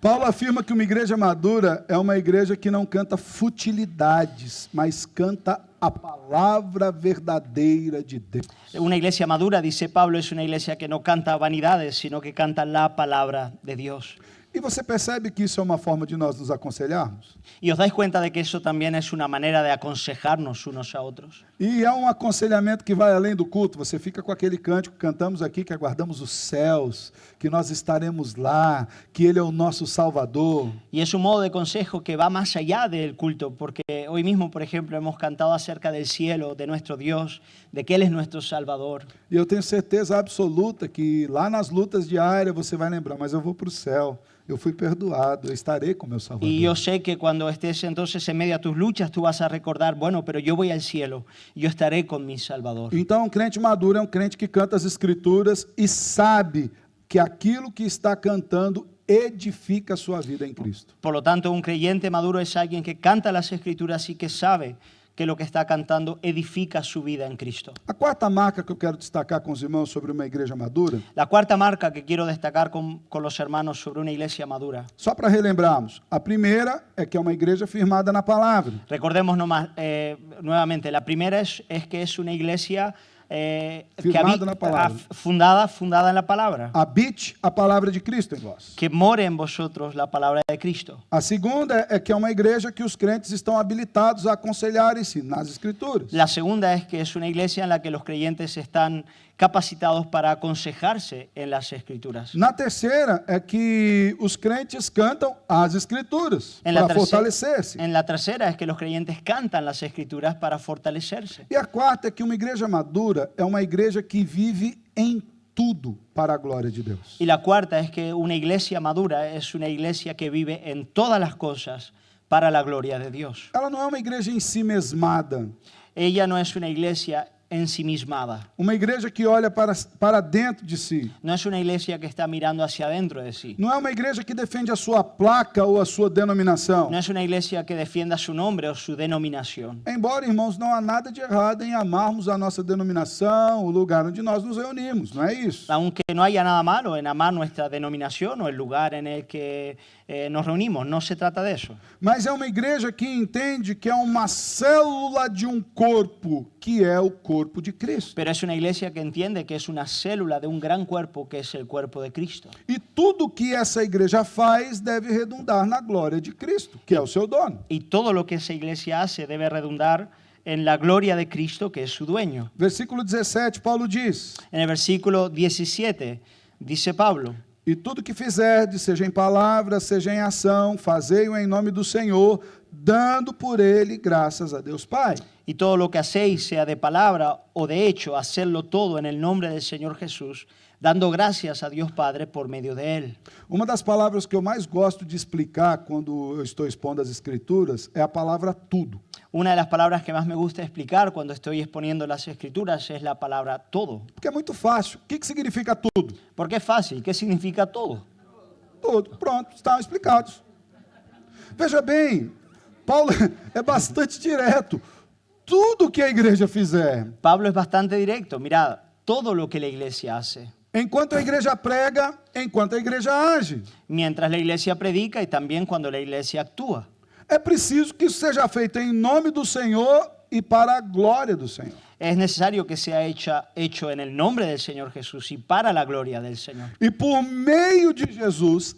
Paulo afirma que uma igreja madura é uma igreja que não canta futilidades, mas canta a palavra verdadeira de Deus. Una iglesia madura, dice Pablo, es una iglesia que no canta vanidades, sino que canta la palabra de Dios. E você percebe que isso é uma forma de nós nos aconselharmos? Y os dais cuenta de que eso también es una manera de aconsejarnos unos a otros. E é um aconselhamento que vai além do culto. Você fica com aquele cântico que cantamos aqui, que aguardamos os céus, que nós estaremos lá, que Ele é o nosso Salvador. Y es un modo de consejo que va más allá del culto, porque hoy mismo, por ejemplo, hemos cantado acerca del cielo, de nuestro Dios, de que Él es nuestro Salvador. E eu tenho certeza absoluta que lá nas lutas diárias você vai lembrar: mas eu vou para o céu, eu fui perdoado, eu estarei com meu Salvador. Y yo sé que cuando estés entonces en medio de tus luchas, tú vas a recordar, bueno, pero yo voy al cielo, yo estaré con mi Salvador. Então, um crente maduro é um crente que canta as Escrituras e sabe que aquilo que está cantando edifica a sua vida em Cristo. Por lo tanto, un creyente maduro es alguien que canta las Escrituras y que sabe que lo que está cantando edifica su vida en Cristo. A quarta marca que eu quero destacar com os irmãos sobre uma igreja madura, La cuarta marca que quiero destacar con los hermanos sobre una iglesia madura. só para relembrarmos, a primeira é que é uma igreja firmada na palavra. Recordemos nuevamente, la primera es que es una iglesia Firmada na palavra. fundada en la palabra. Habite a palavra de Cristo em vós. Que more en vosotros la palabra de Cristo. A segunda é que é uma igreja que os crentes estão habilitados a aconselharem-se nas Escrituras. La segunda es que es una iglesia en la que los creyentes están capacitados para aconsejarse en las Escrituras. Na terceira é que os crentes cantam as Escrituras para fortalecer-se. En la tercera es que los creyentes cantan las Escrituras para fortalecerse. E a quarta é que uma igreja madura é uma igreja que vive em tudo para a glória de Deus. Y la cuarta es que una iglesia madura es una iglesia que vive en todas las cosas para la gloria de Dios. Ela não é uma igreja em si mesmada. Ella no es una iglesia ensimismada. Uma igreja que olha para dentro de si. No es una iglesia que está mirando hacia adentro de sí. Não é uma igreja que defende a sua placa ou a sua denominação. No es una iglesia que defienda su nombre o su denominación. Embora, irmãos, não há nada de errado em amarmos a nossa denominação, o lugar onde nós nos reunimos, não é isso? Aunque no haya nada malo en amar nuestra denominación o el lugar en el que nos reunimos, no se trata de eso. Mas é uma igreja que entende que é uma célula de um corpo, que é o corpo de Cristo. Pero es una iglesia que entiende que es una célula de un gran cuerpo que es el cuerpo de Cristo. E tudo que essa igreja faz deve redundar na glória de Cristo, que é o seu dono. Y todo lo que esa iglesia hace debe redundar en la gloria de Cristo, que es su dueño. Versículo 17, Paulo diz: En el versículo 17 dice Pablo: e tudo que fizerdes, seja em palavra, seja em ação, fazei-o em nome do Senhor, dando por ele graças a Deus Pai. y todo lo que hacéis, sea de palabra o de hecho, hacedlo todo en el nombre del Señor Jesús, dando gracias a Dios Padre por medio de Él. Uma das palavras que eu mais gosto de explicar quando eu estou expondo as Escrituras é a palavra tudo. Una de las palabras que más me gusta explicar cuando estoy exponiendo las Escrituras es la palabra todo. Porque é muito fácil. O que significa tudo? Porque es fácil. ¿Qué significa todo? Tudo. Pronto, estão explicados. Veja bem, Paulo é bastante direto. Tudo que a igreja fizer, Pablo es bastante directo. Mirad, todo lo que la iglesia hace. enquanto a igreja prega, enquanto a igreja age, Mientras la iglesia predica y también cuando la iglesia actúa. é preciso que isso seja feito em nome do Senhor e para a glória do Senhor. Es necesario que sea hecho en el nombre del Señor Jesús y para la gloria del Señor. E por meio de Jesus,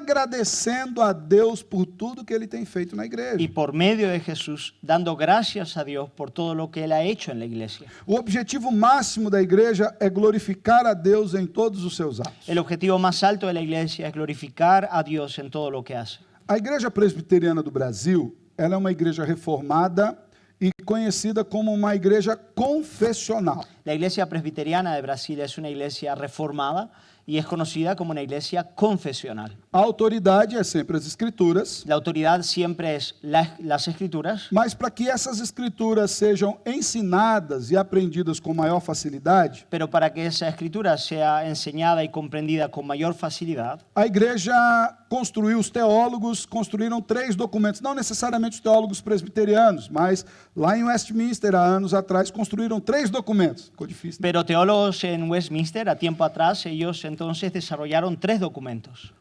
agradecendo a Deus por tudo que Ele tem feito na igreja. Y por medio de Jesús, dando gracias a Dios por todo lo que Él ha hecho en la iglesia. O objetivo máximo da igreja é glorificar a Deus em todos os seus atos. El objetivo más alto de la iglesia es glorificar a Dios en todo lo que hace. A Igreja Presbiteriana do Brasil, ela é uma igreja reformada e conhecida como uma igreja confessional. La iglesia presbiteriana de Brasil es una iglesia reformada y es conocida como una iglesia confesional. A autoridade é sempre as Escrituras, La autoridad siempre es las escrituras, mas para que essas Escrituras sejam ensinadas e aprendidas com maior facilidade, pero para que esa escritura sea enseñada y comprendida con mayor facilidad, a igreja construiu, os teólogos construíram 3 documentos, não necessariamente os teólogos presbiterianos, mas lá em Westminster, há anos atrás, construíram 3 documentos. Ficou difícil, né? pero teólogos en Westminster, a tiempo atrás, ellos entonces desarrollaron 3 documentos.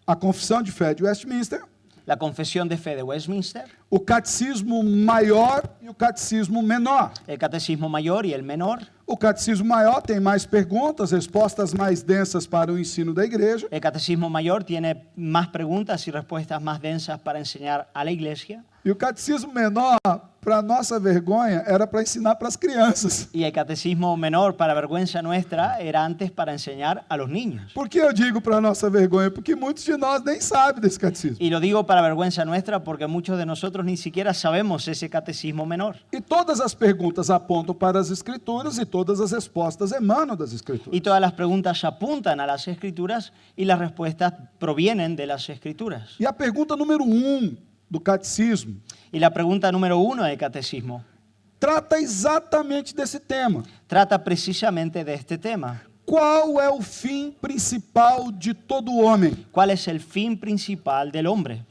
A Confissão de Fé de Westminster, La Confesión de Fe de Westminster, o Catecismo Maior e o Catecismo Menor. el Catecismo Mayor y el Menor. O Catecismo Maior tem mais perguntas, respostas mais densas para o ensino da igreja. El Catecismo Mayor tiene más preguntas y respuestas más densas para enseñar a la iglesia. E o Catecismo Menor, para nossa vergonha, era para ensinar para as crianças. Y el Catecismo Menor, para vergüenza nuestra, era antes para enseñar a los niños. Por que eu digo para nossa vergonha? Porque muitos de nós nem sabem desse catecismo. Y lo digo para vergüenza nuestra porque muchos de nosotros ni siquiera sabemos ese Catecismo Menor. E todas as perguntas apontam para as Escrituras e todas as respostas emanam das Y Escrituras. todas las preguntas apuntan a las Escrituras y las respuestas provienen de las Escrituras. E a pergunta número 1 do catecismo Y la pregunta número 1 del Catecismo trata exatamente desse tema. trata precisamente de este tema. Qual é o fim principal de todo homem? ¿Cuál es el fin principal del hombre?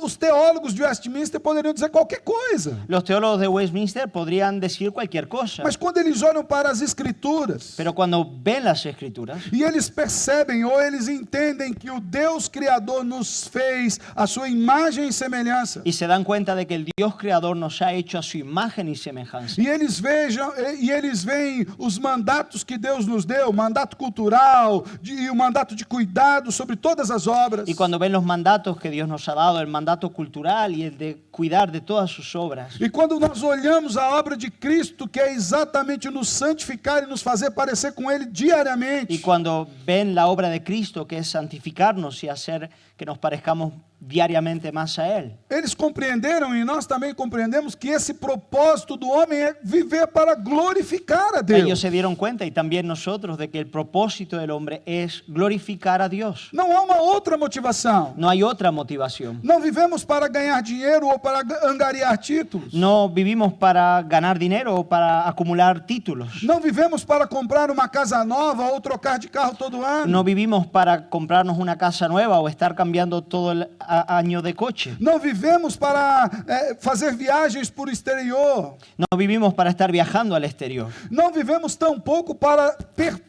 Os teólogos de Westminster poderiam dizer qualquer coisa. Los teólogos de Westminster podrían decir cualquier cosa, Mas quando eles olham para as Escrituras pero cuando ven las Escrituras e eles percebem ou eles entendem que o Deus Criador nos fez a sua imagem e semelhança, y se dan cuenta de que el Dios Creador nos ha hecho a su imagen y semejanza, e eles veem os mandatos que Deus nos deu, o mandato cultural e o mandato de cuidado sobre todas as obras. y cuando ven los mandatos que Dios nos ha dado, el mandato cultural y el de cuidar de todas sus obras, E quando nós olhamos a obra de Cristo, que é exatamente nos santificar e nos fazer parecer com Ele y diariamente, cuando ven la obra de Cristo, que es santificarnos y hacer que nos parezcamos diariamente más a Él, eles compreenderam e nós também compreendemos que esse propósito do homem é viver para glorificar a ellos Deus. se dieron cuenta, y también nosotros, de que el propósito del hombre es glorificar a Dios. Não há uma outra motivação. No hay otra motivación. Não vivemos para ganhar dinheiro ou para angariar títulos. No vivimos para ganar dinero o para acumular títulos. Não vivemos para comprar uma casa nova ou trocar de carro todo ano. No vivimos para comprarnos una casa nueva o estar cambiando todo el año de coche. Não vivemos para fazer viagens por exterior. No vivimos para estar viajando al exterior. Não vivemos tampouco para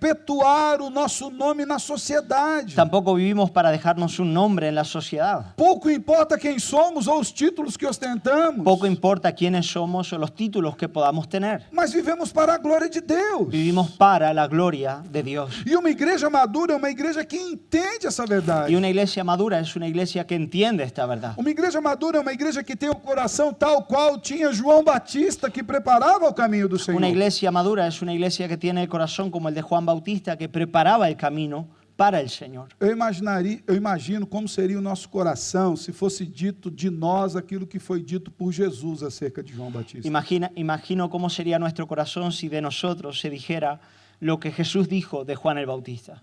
perpetuar o nosso nome na sociedade. Tampoco vivimos para dejarnos un nombre en la sociedad. Pouco importa quem somos ou os títulos que ostentamos, Poco importa quiénes somos o los títulos que podamos tener. mas vivemos para a glória de Deus. Vivimos para la gloria de Dios. E uma igreja madura é uma igreja que entende essa verdade. Y una iglesia madura es una iglesia que entiende esta verdad. Uma igreja madura é uma igreja que tem o coração tal qual tinha João Batista, que preparava o caminho do Senhor. Una iglesia madura es una iglesia que tiene el corazón como el de Juan Bautista, que preparaba el camino para el Señor. Eu imagino como seria o nosso coração se fosse dito de nós aquilo que foi dito por Jesus acerca de João Batista. Imagino cómo sería nuestro corazón si de nosotros se dijera lo que Jesús dijo de Juan el Bautista.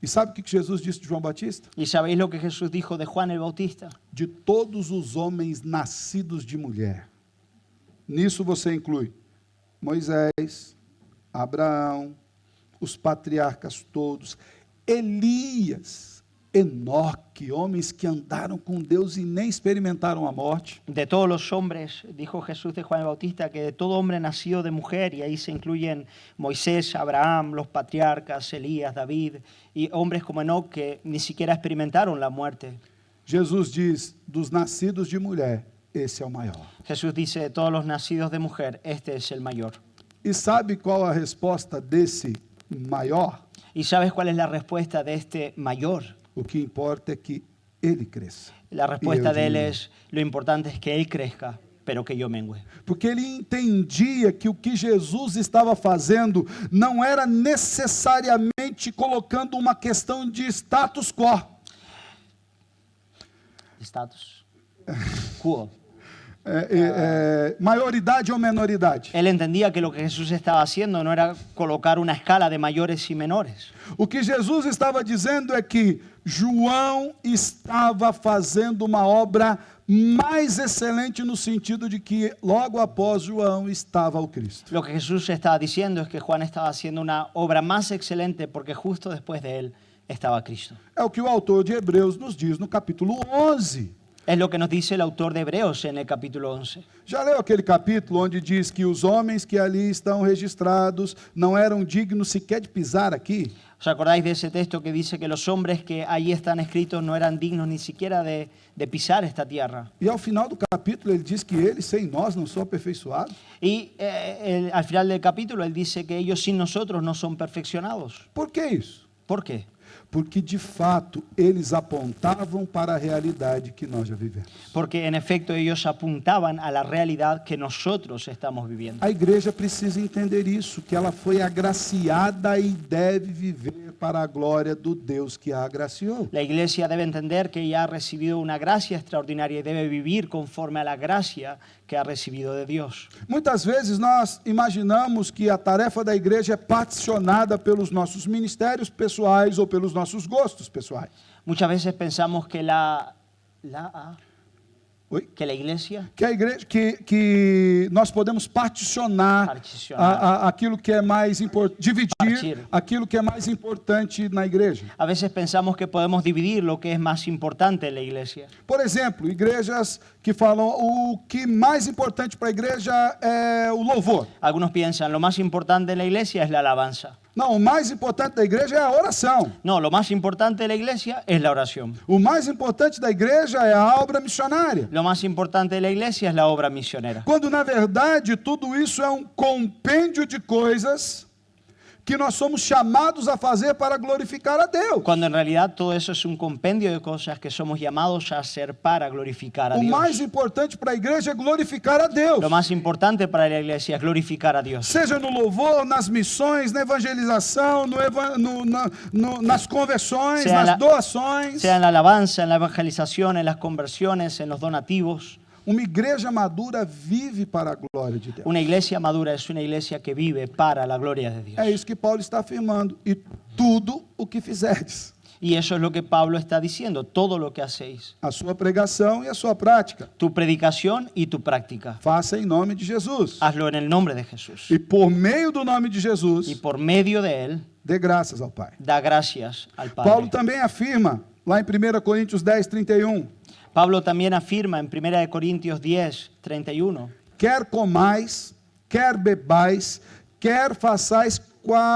E sabe o que Jesus disse de João Batista? ¿Y sabéis lo que Jesús dijo de Juan el Bautista? De todos os homens nascidos de mulher. Nisso você inclui Moisés, Abraão, os patriarcas todos, Elias, Enoque, homens que andaram com Deus e nem experimentaram a morte. De todos los hombres, dijo Jesús de Juan el Bautista, que de todo hombre nacido de mujer, y ahí se incluyen Moisés, Abraham, los patriarcas, Elías, David, y hombres como Enoc que ni siquiera experimentaron la muerte. Jesus diz, dos nascidos de mulher, esse é o maior. Jesús dice, de todos los nacidos de mujer, este es el mayor. E sabe qual a resposta desse maior? ¿Y sabes cuál es la respuesta de este mayor? O que importa é que ele cresça. La respuesta E eu de él diminua. es, lo importante es que él crezca, pero que yo mengue. Porque ele entendia que o que Jesus estava fazendo não era necessariamente colocando uma questão de status quo. Status quo. Maioridade ou menoridade. Él entendía que lo que Jesús estaba haciendo no era colocar una escala de mayores y menores. O que Jesus estava dizendo é que João estava fazendo uma obra mais excelente no sentido de que logo após João estava o Cristo. Lo que Jesús estaba diciendo es que Juan estaba haciendo una obra más excelente porque justo después de él estaba Cristo. É o que o autor de Hebreus nos diz no capítulo 11. Es lo que nos dice el autor de Hebreos en el capítulo 11. Já leu aquele capítulo onde diz que os homens que ali estão registrados não eram dignos sequer de pisar aqui? ¿Os acordáis de ese texto que dice que los hombres que allí están escritos no eran dignos ni siquiera de pisar esta tierra? E ao final do capítulo ele diz que eles sem nós não são aperfeiçoados. Y al final del capítulo él dice que ellos sin nosotros no son perfeccionados. Por que isso? ¿Por qué? Porque de fato eles apontavam para a realidade que nós já vivemos. Porque en efecto ellos apuntaban a la realidad que nosotros estamos viviendo. A igreja precisa entender isso, que ela foi agraciada e deve viver para a glória do Deus que a agraciou. La iglesia debe entender que ella ha recibido una gracia extraordinaria y debe vivir conforme a la gracia que ha recibido de Dios. Muitas vezes nós imaginamos que a tarefa da igreja é particionada pelos nossos ministérios pessoais ou pelos nossos gostos pessoais. Muchas veces pensamos que la Oi? iglesia Que a igreja, que nós podemos particionar aquilo que é mais importante, dividir aquilo que é mais importante na igreja. a veces pensamos que podemos dividir lo que es más importante en la iglesia. Por exemplo, igrejas que falam o que mais importante para a igreja é o louvor. Algunos piensan lo más importante en la iglesia es la alabanza. Não, o mais importante da igreja é a oração. No, lo más importante de la iglesia es la oración. O mais importante da igreja é a obra missionária. Lo más importante de la iglesia es la obra misionera. Quando, na verdade, tudo isso é um compêndio de coisas que nós somos chamados a fazer para glorificar a Deus. Cuando en realidad todo eso es un compendio de cosas que somos llamados a hacer para glorificar a O mais Dios. importante para a igreja é glorificar a Deus. Lo más importante para la iglesia es glorificar a Dios. Seja no louvor, nas missões, na evangelização, nas conversões, Sea nas la- doações. Sea en la alabanza, en la evangelización, en las conversiones, en los donativos. Uma igreja madura vive para a glória de Deus. Una iglesia madura es una iglesia que vive para la gloria de Dios. É isso que Paulo está afirmando. E tudo o que fizerdes, Y eso es lo que Pablo está diciendo, todo lo que hacéis, a sua pregação e a sua prática, tu predicación y tu práctica, faça em nome de Jesus. hazlo en el nombre de Jesús. E por meio do nome de Y Jesus, por medio de él, dê graças ao Pai. da gracias al Paulo Padre. também afirma, lá em 1 Coríntios 10, 31, Pablo también afirma en 1 de Corintios 10, 31, quer comais, quer bebais, quer façais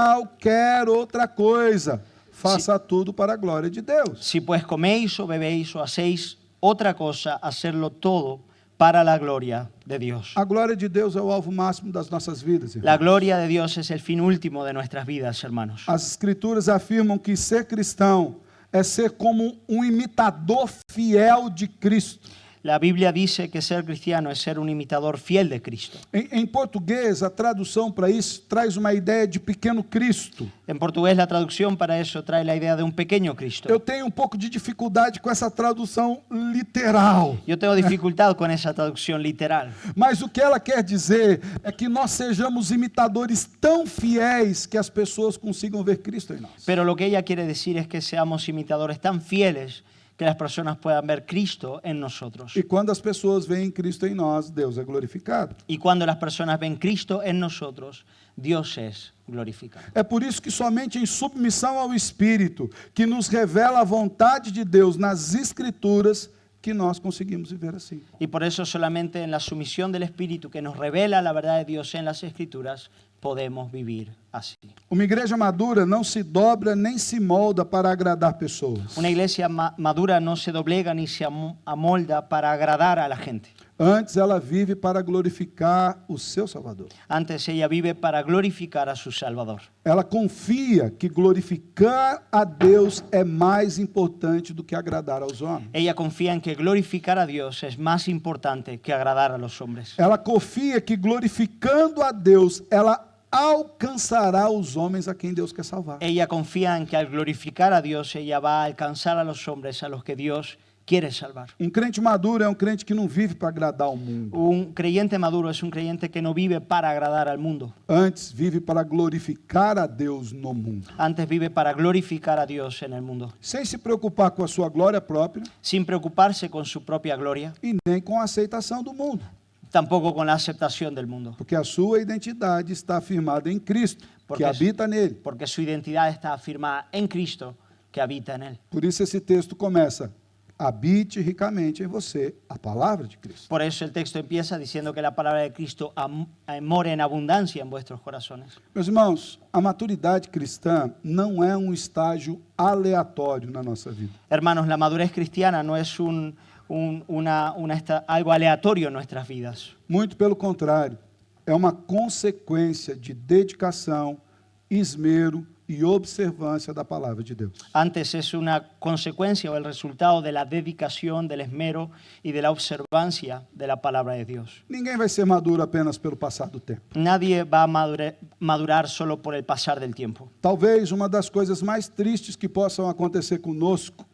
qualquer outra coisa, faça tudo para a glória de Deus. si pues coméis o bebéis o hacéis otra cosa, hacerlo todo para la gloria de Dios. A glória de Deus é o alvo máximo das nossas vidas, irmãos. La gloria de Dios es el fin último de nuestras vidas, hermanos. As escrituras afirmam que ser cristão é ser como um imitador fiel de Cristo. La Biblia dice que ser cristiano es ser un imitador fiel de Cristo. Em português, a tradução para isso traz uma ideia de pequeno Cristo. En portugués la traducción para eso trae la idea de un pequeño Cristo. Eu tenho um pouco de dificuldade com essa tradução literal. Yo tengo dificultad con esa traducción literal. Mas o que ela quer dizer é que nós sejamos imitadores tão fiéis que as pessoas consigam ver Cristo em nós. Pero lo que ella quiere decir es que seamos imitadores tan fieles que las personas puedan ver Cristo en nosotros. E quando as pessoas veem Cristo em nós, Deus é glorificado. Y cuando las personas ven Cristo en nosotros, Dios es glorificado. É por isso que somente em submissão ao Espírito, que nos revela a vontade de Deus nas Escrituras, que nós conseguimos viver assim. Y por eso solamente en la sumisión del Espíritu que nos revela la verdad de Dios en las Escrituras, podemos vivir así. Uma igreja madura não se dobra nem se molda para agradar pessoas. Una iglesia madura no se doblega ni se amolda para agradar a la gente. Antes ela vive para glorificar o seu Salvador. Antes ella vive para glorificar a su Salvador. Ela confia que glorificar a Deus é mais importante do que agradar aos homens. Ella confía en que glorificar a Dios es más importante que agradar a los hombres. Ela confia que glorificando a Deus, ela alcançará os homens a quem Deus quer salvar. Ella confía en que al glorificar a Dios, ella va a alcanzar a los hombres a los que Dios quiere salvar. Um crente maduro é um crente que não vive para agradar ao mundo. Un creyente maduro es un creyente que no vive para agradar al mundo. Antes, vive para glorificar a Deus no mundo. Antes vive para glorificar a Dios en el mundo, Sem se preocupar com a sua glória própria sin preocuparse con su propia gloria, e nem com a aceitação do mundo. tampoco con la aceptación del mundo, Porque a sua identidade está afirmada em Cristo, Porque que habita nele. porque su identidad está afirmada en Cristo que habita en él. Por isso esse texto começa: habite ricamente em você a palavra de Cristo. Por eso el texto empieza diciendo que la palabra de Cristo more en abundancia en vuestros corazones. Meus irmãos, a maturidade cristã não é um estágio aleatório na nossa vida. Hermanos, la madurez cristiana no es algo aleatorio en nuestras vidas. Muito pelo contrário, é uma consequência de dedicação, esmero e observância da palavra de Deus. Antes es una consecuencia o el resultado de la dedicación, del esmero y de la observancia de la palabra de Dios. Ninguém vai ser maduro apenas pelo passar do tempo. Nadie va a madurar solo por el pasar del tiempo. Talvez uma das coisas mais tristes que possam acontecer conosco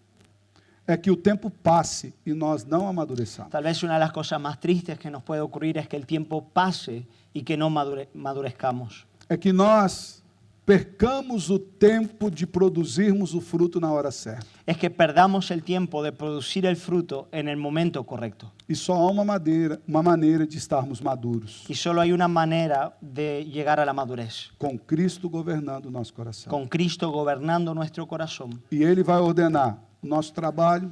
é que o tempo passe e nós não amadureçamos. Tal vez una de las cosas más tristes que nos puede ocurrir es que el tiempo pase y que no madurezcamos. É que nós percamos o tempo de produzirmos o fruto na hora certa. Es que perdamos el tiempo de producir el fruto en el momento correcto. E só há uma maneira de estarmos maduros, Y solo hay una manera de llegar a la madurez, com Cristo governando o nosso coração. con Cristo gobernando nuestro corazón. E Ele vai ordenar o nosso trabalho,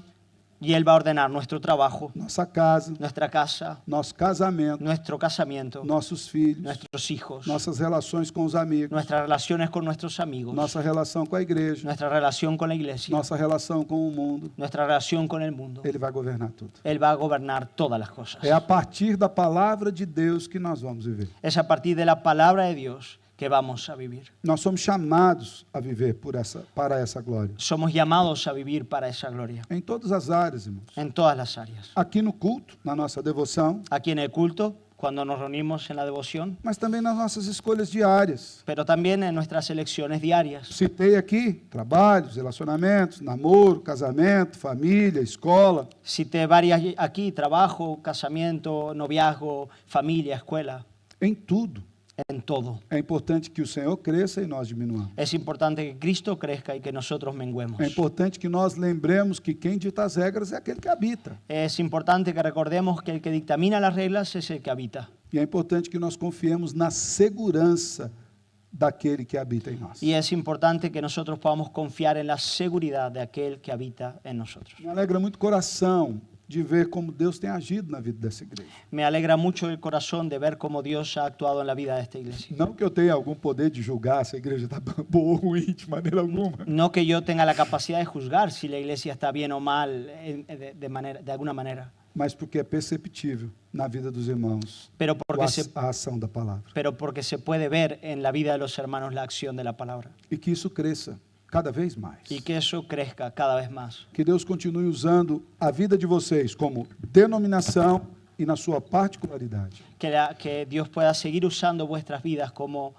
Y Él va a ordenar nuestro trabajo, nossa casa, nuestra casa, nosso casamento, nuestro casamiento, nossos filhos, nuestros hijos, nossas relações com os amigos, nuestras relaciones con nuestros amigos, nossa relação com a igreja, nuestra relación con la iglesia, nossa relação com o mundo. nuestra relación con el mundo. Ele vai governar tudo. Él va a gobernar todas las cosas. É a partir da palavra de Deus que nós vamos viver. Es a partir de la palabra de Dios que vamos a vivir. Nós somos chamados a viver para essa glória. Somos llamados a vivir para esa gloria, Em todas as áreas, irmãos. en todas las áreas. Aqui no culto, na nossa devoção, Aquí en el culto, cuando nos reunimos en la devoción, mas também nas nossas escolhas diárias. pero también en nuestras elecciones diarias. Citei aqui trabalhos, relacionamentos, namoro, casamento, família, escola. Cité varias aquí: trabajo, casamiento, noviazgo, familia, escuela, Em tudo. en todo. É importante que o Senhor cresça e nós diminuamos. Es importante que Cristo crezca y que nosotros menguemos. É importante que nós lembremos que quem dita as regras é aquele que habita. Es importante que recordemos que el que dictamina las reglas es el que habita. E é importante que nós confiemos na segurança daquele que habita em nós. Y es importante que nosotros podamos confiar en la seguridad de aquel que habita en nosotros. Me alegra muito o coração de ver como Deus tem agido na vida dessa igreja. Me alegra mucho el corazón de ver cómo Dios ha actuado en la vida de esta iglesia. Não que eu tenha algum poder de julgar se a igreja está boa ou ruim de maneira alguma. No que yo tenga la capacidad de juzgar si la iglesia está bien o mal de alguna manera, Mas porque é perceptível na vida dos irmãos pero porque a ação da palavra. se puede ver en la vida de los hermanos la acción de la palabra. E que isso cresça cada vez mais. y que eso crezca cada vez más. Que Deus continue usando a vida de vocês como denominação e na sua particularidade. Que Dios pueda seguir usando vuestras vidas como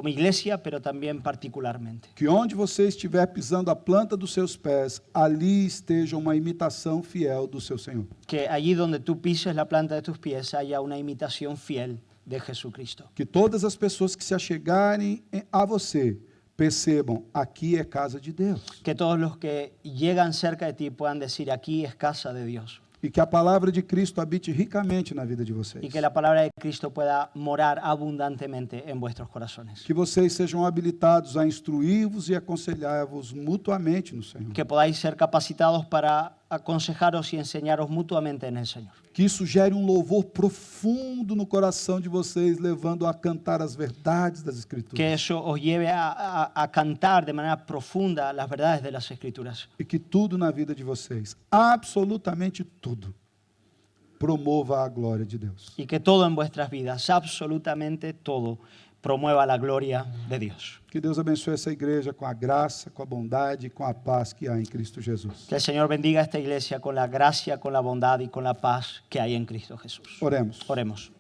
iglesia, pero también particularmente. Que onde você estiver pisando a planta dos seus pés, ali esteja uma imitação fiel do seu Senhor. Que allí donde tú pises la planta de tus pies haya una imitación fiel de Jesucristo. Que todas as pessoas que se achegarem a você percebam, aqui é casa de Deus. Que todos los que llegan cerca de ti puedan decir, aquí es casa de Dios. E que a palavra de Cristo habite ricamente na vida de vocês. Y que la palabra de Cristo pueda morar abundantemente en vuestros corazones. Que vocês sejam habilitados a instruir-vos e aconselhar-vos mutuamente no Senhor. Que podáis ser capacitados para aconsejaros y enseñaros mutuamente en el Señor. Que isso gere um louvor profundo no coração de vocês, levando a cantar as verdades das Escrituras. Que eso os lleve a cantar de manera profunda las verdades de las Escrituras. E que tudo na vida de vocês, absolutamente tudo, promova a glória de Deus. Y que todo en vuestras vidas, absolutamente todo, promueva la gloria de Dios. Que Deus abençoe essa igreja com a graça, com a bondade e com a paz que há em Cristo Jesus. Que el Señor bendiga a esta iglesia con la gracia, con la bondad y con la paz que hay en Cristo Jesús. Oremos. Oremos.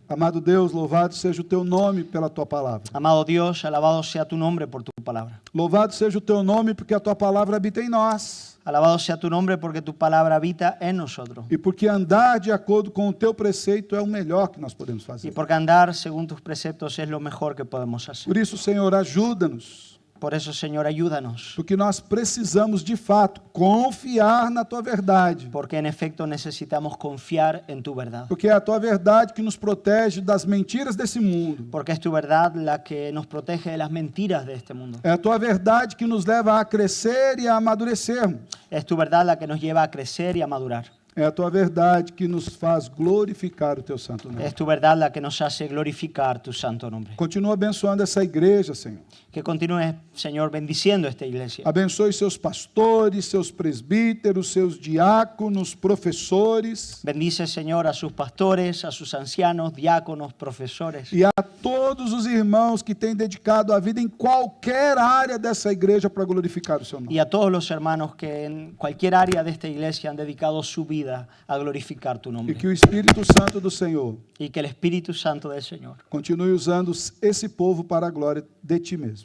Amado Deus, louvado seja o teu nome pela tua palavra. Amado Dios, alabado sea tu nombre por tu palabra. Louvado seja o teu nome porque a tua palavra habita em nós. Alabado sea tu nombre porque tu palabra habita en nosotros. E porque andar de acordo com o teu preceito é o melhor que nós podemos Y fazer. porque andar según tus preceptos es lo mejor que podemos hacer. Por isso, Senhor, ajuda-nos. Por eso, Señor, ayúdanos. Porque nós precisamos, de fato, confiar na tua verdade. Porque en efecto necesitamos confiar en tu verdad. Porque é a tua verdade que nos protege das mentiras desse mundo. Porque es tu verdad la que nos protege de las mentiras de este mundo. É a tua verdade que nos leva a crescer e a amadurecermos. Es tu verdad la que nos lleva a crecer y a madurar. É a tua verdade que nos faz glorificar o teu santo nome. Es tu verdad la que nos hace glorificar tu santo nombre. Continua abençoando essa igreja, Senhor. Que continúes, Señor, bendiciendo esta iglesia. Abençoe seus pastores, seus presbíteros, seus diáconos, professores Bendice, Señor, a sus pastores, a sus ancianos, diáconos, profesores. e a todos os irmãos que têm dedicado a vida em qualquer área dessa igreja para glorificar o seu nome. Y a todos los hermanos que en cualquier área de esta iglesia han dedicado su vida a glorificar tu E nombre. que o Espírito Santo do Senhor Y que el Espíritu Santo del Señor continue usando esse povo para a glória de ti mesmo.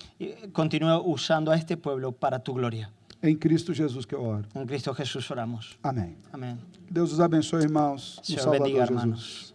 continúe usando a este pueblo para tu gloria. Em Cristo Jesus que eu oro. En Cristo Jesús oramos. Amém. Amén. Deus os abençoe, irmãos. No Señor Salvador bendiga, Jesus. hermanos.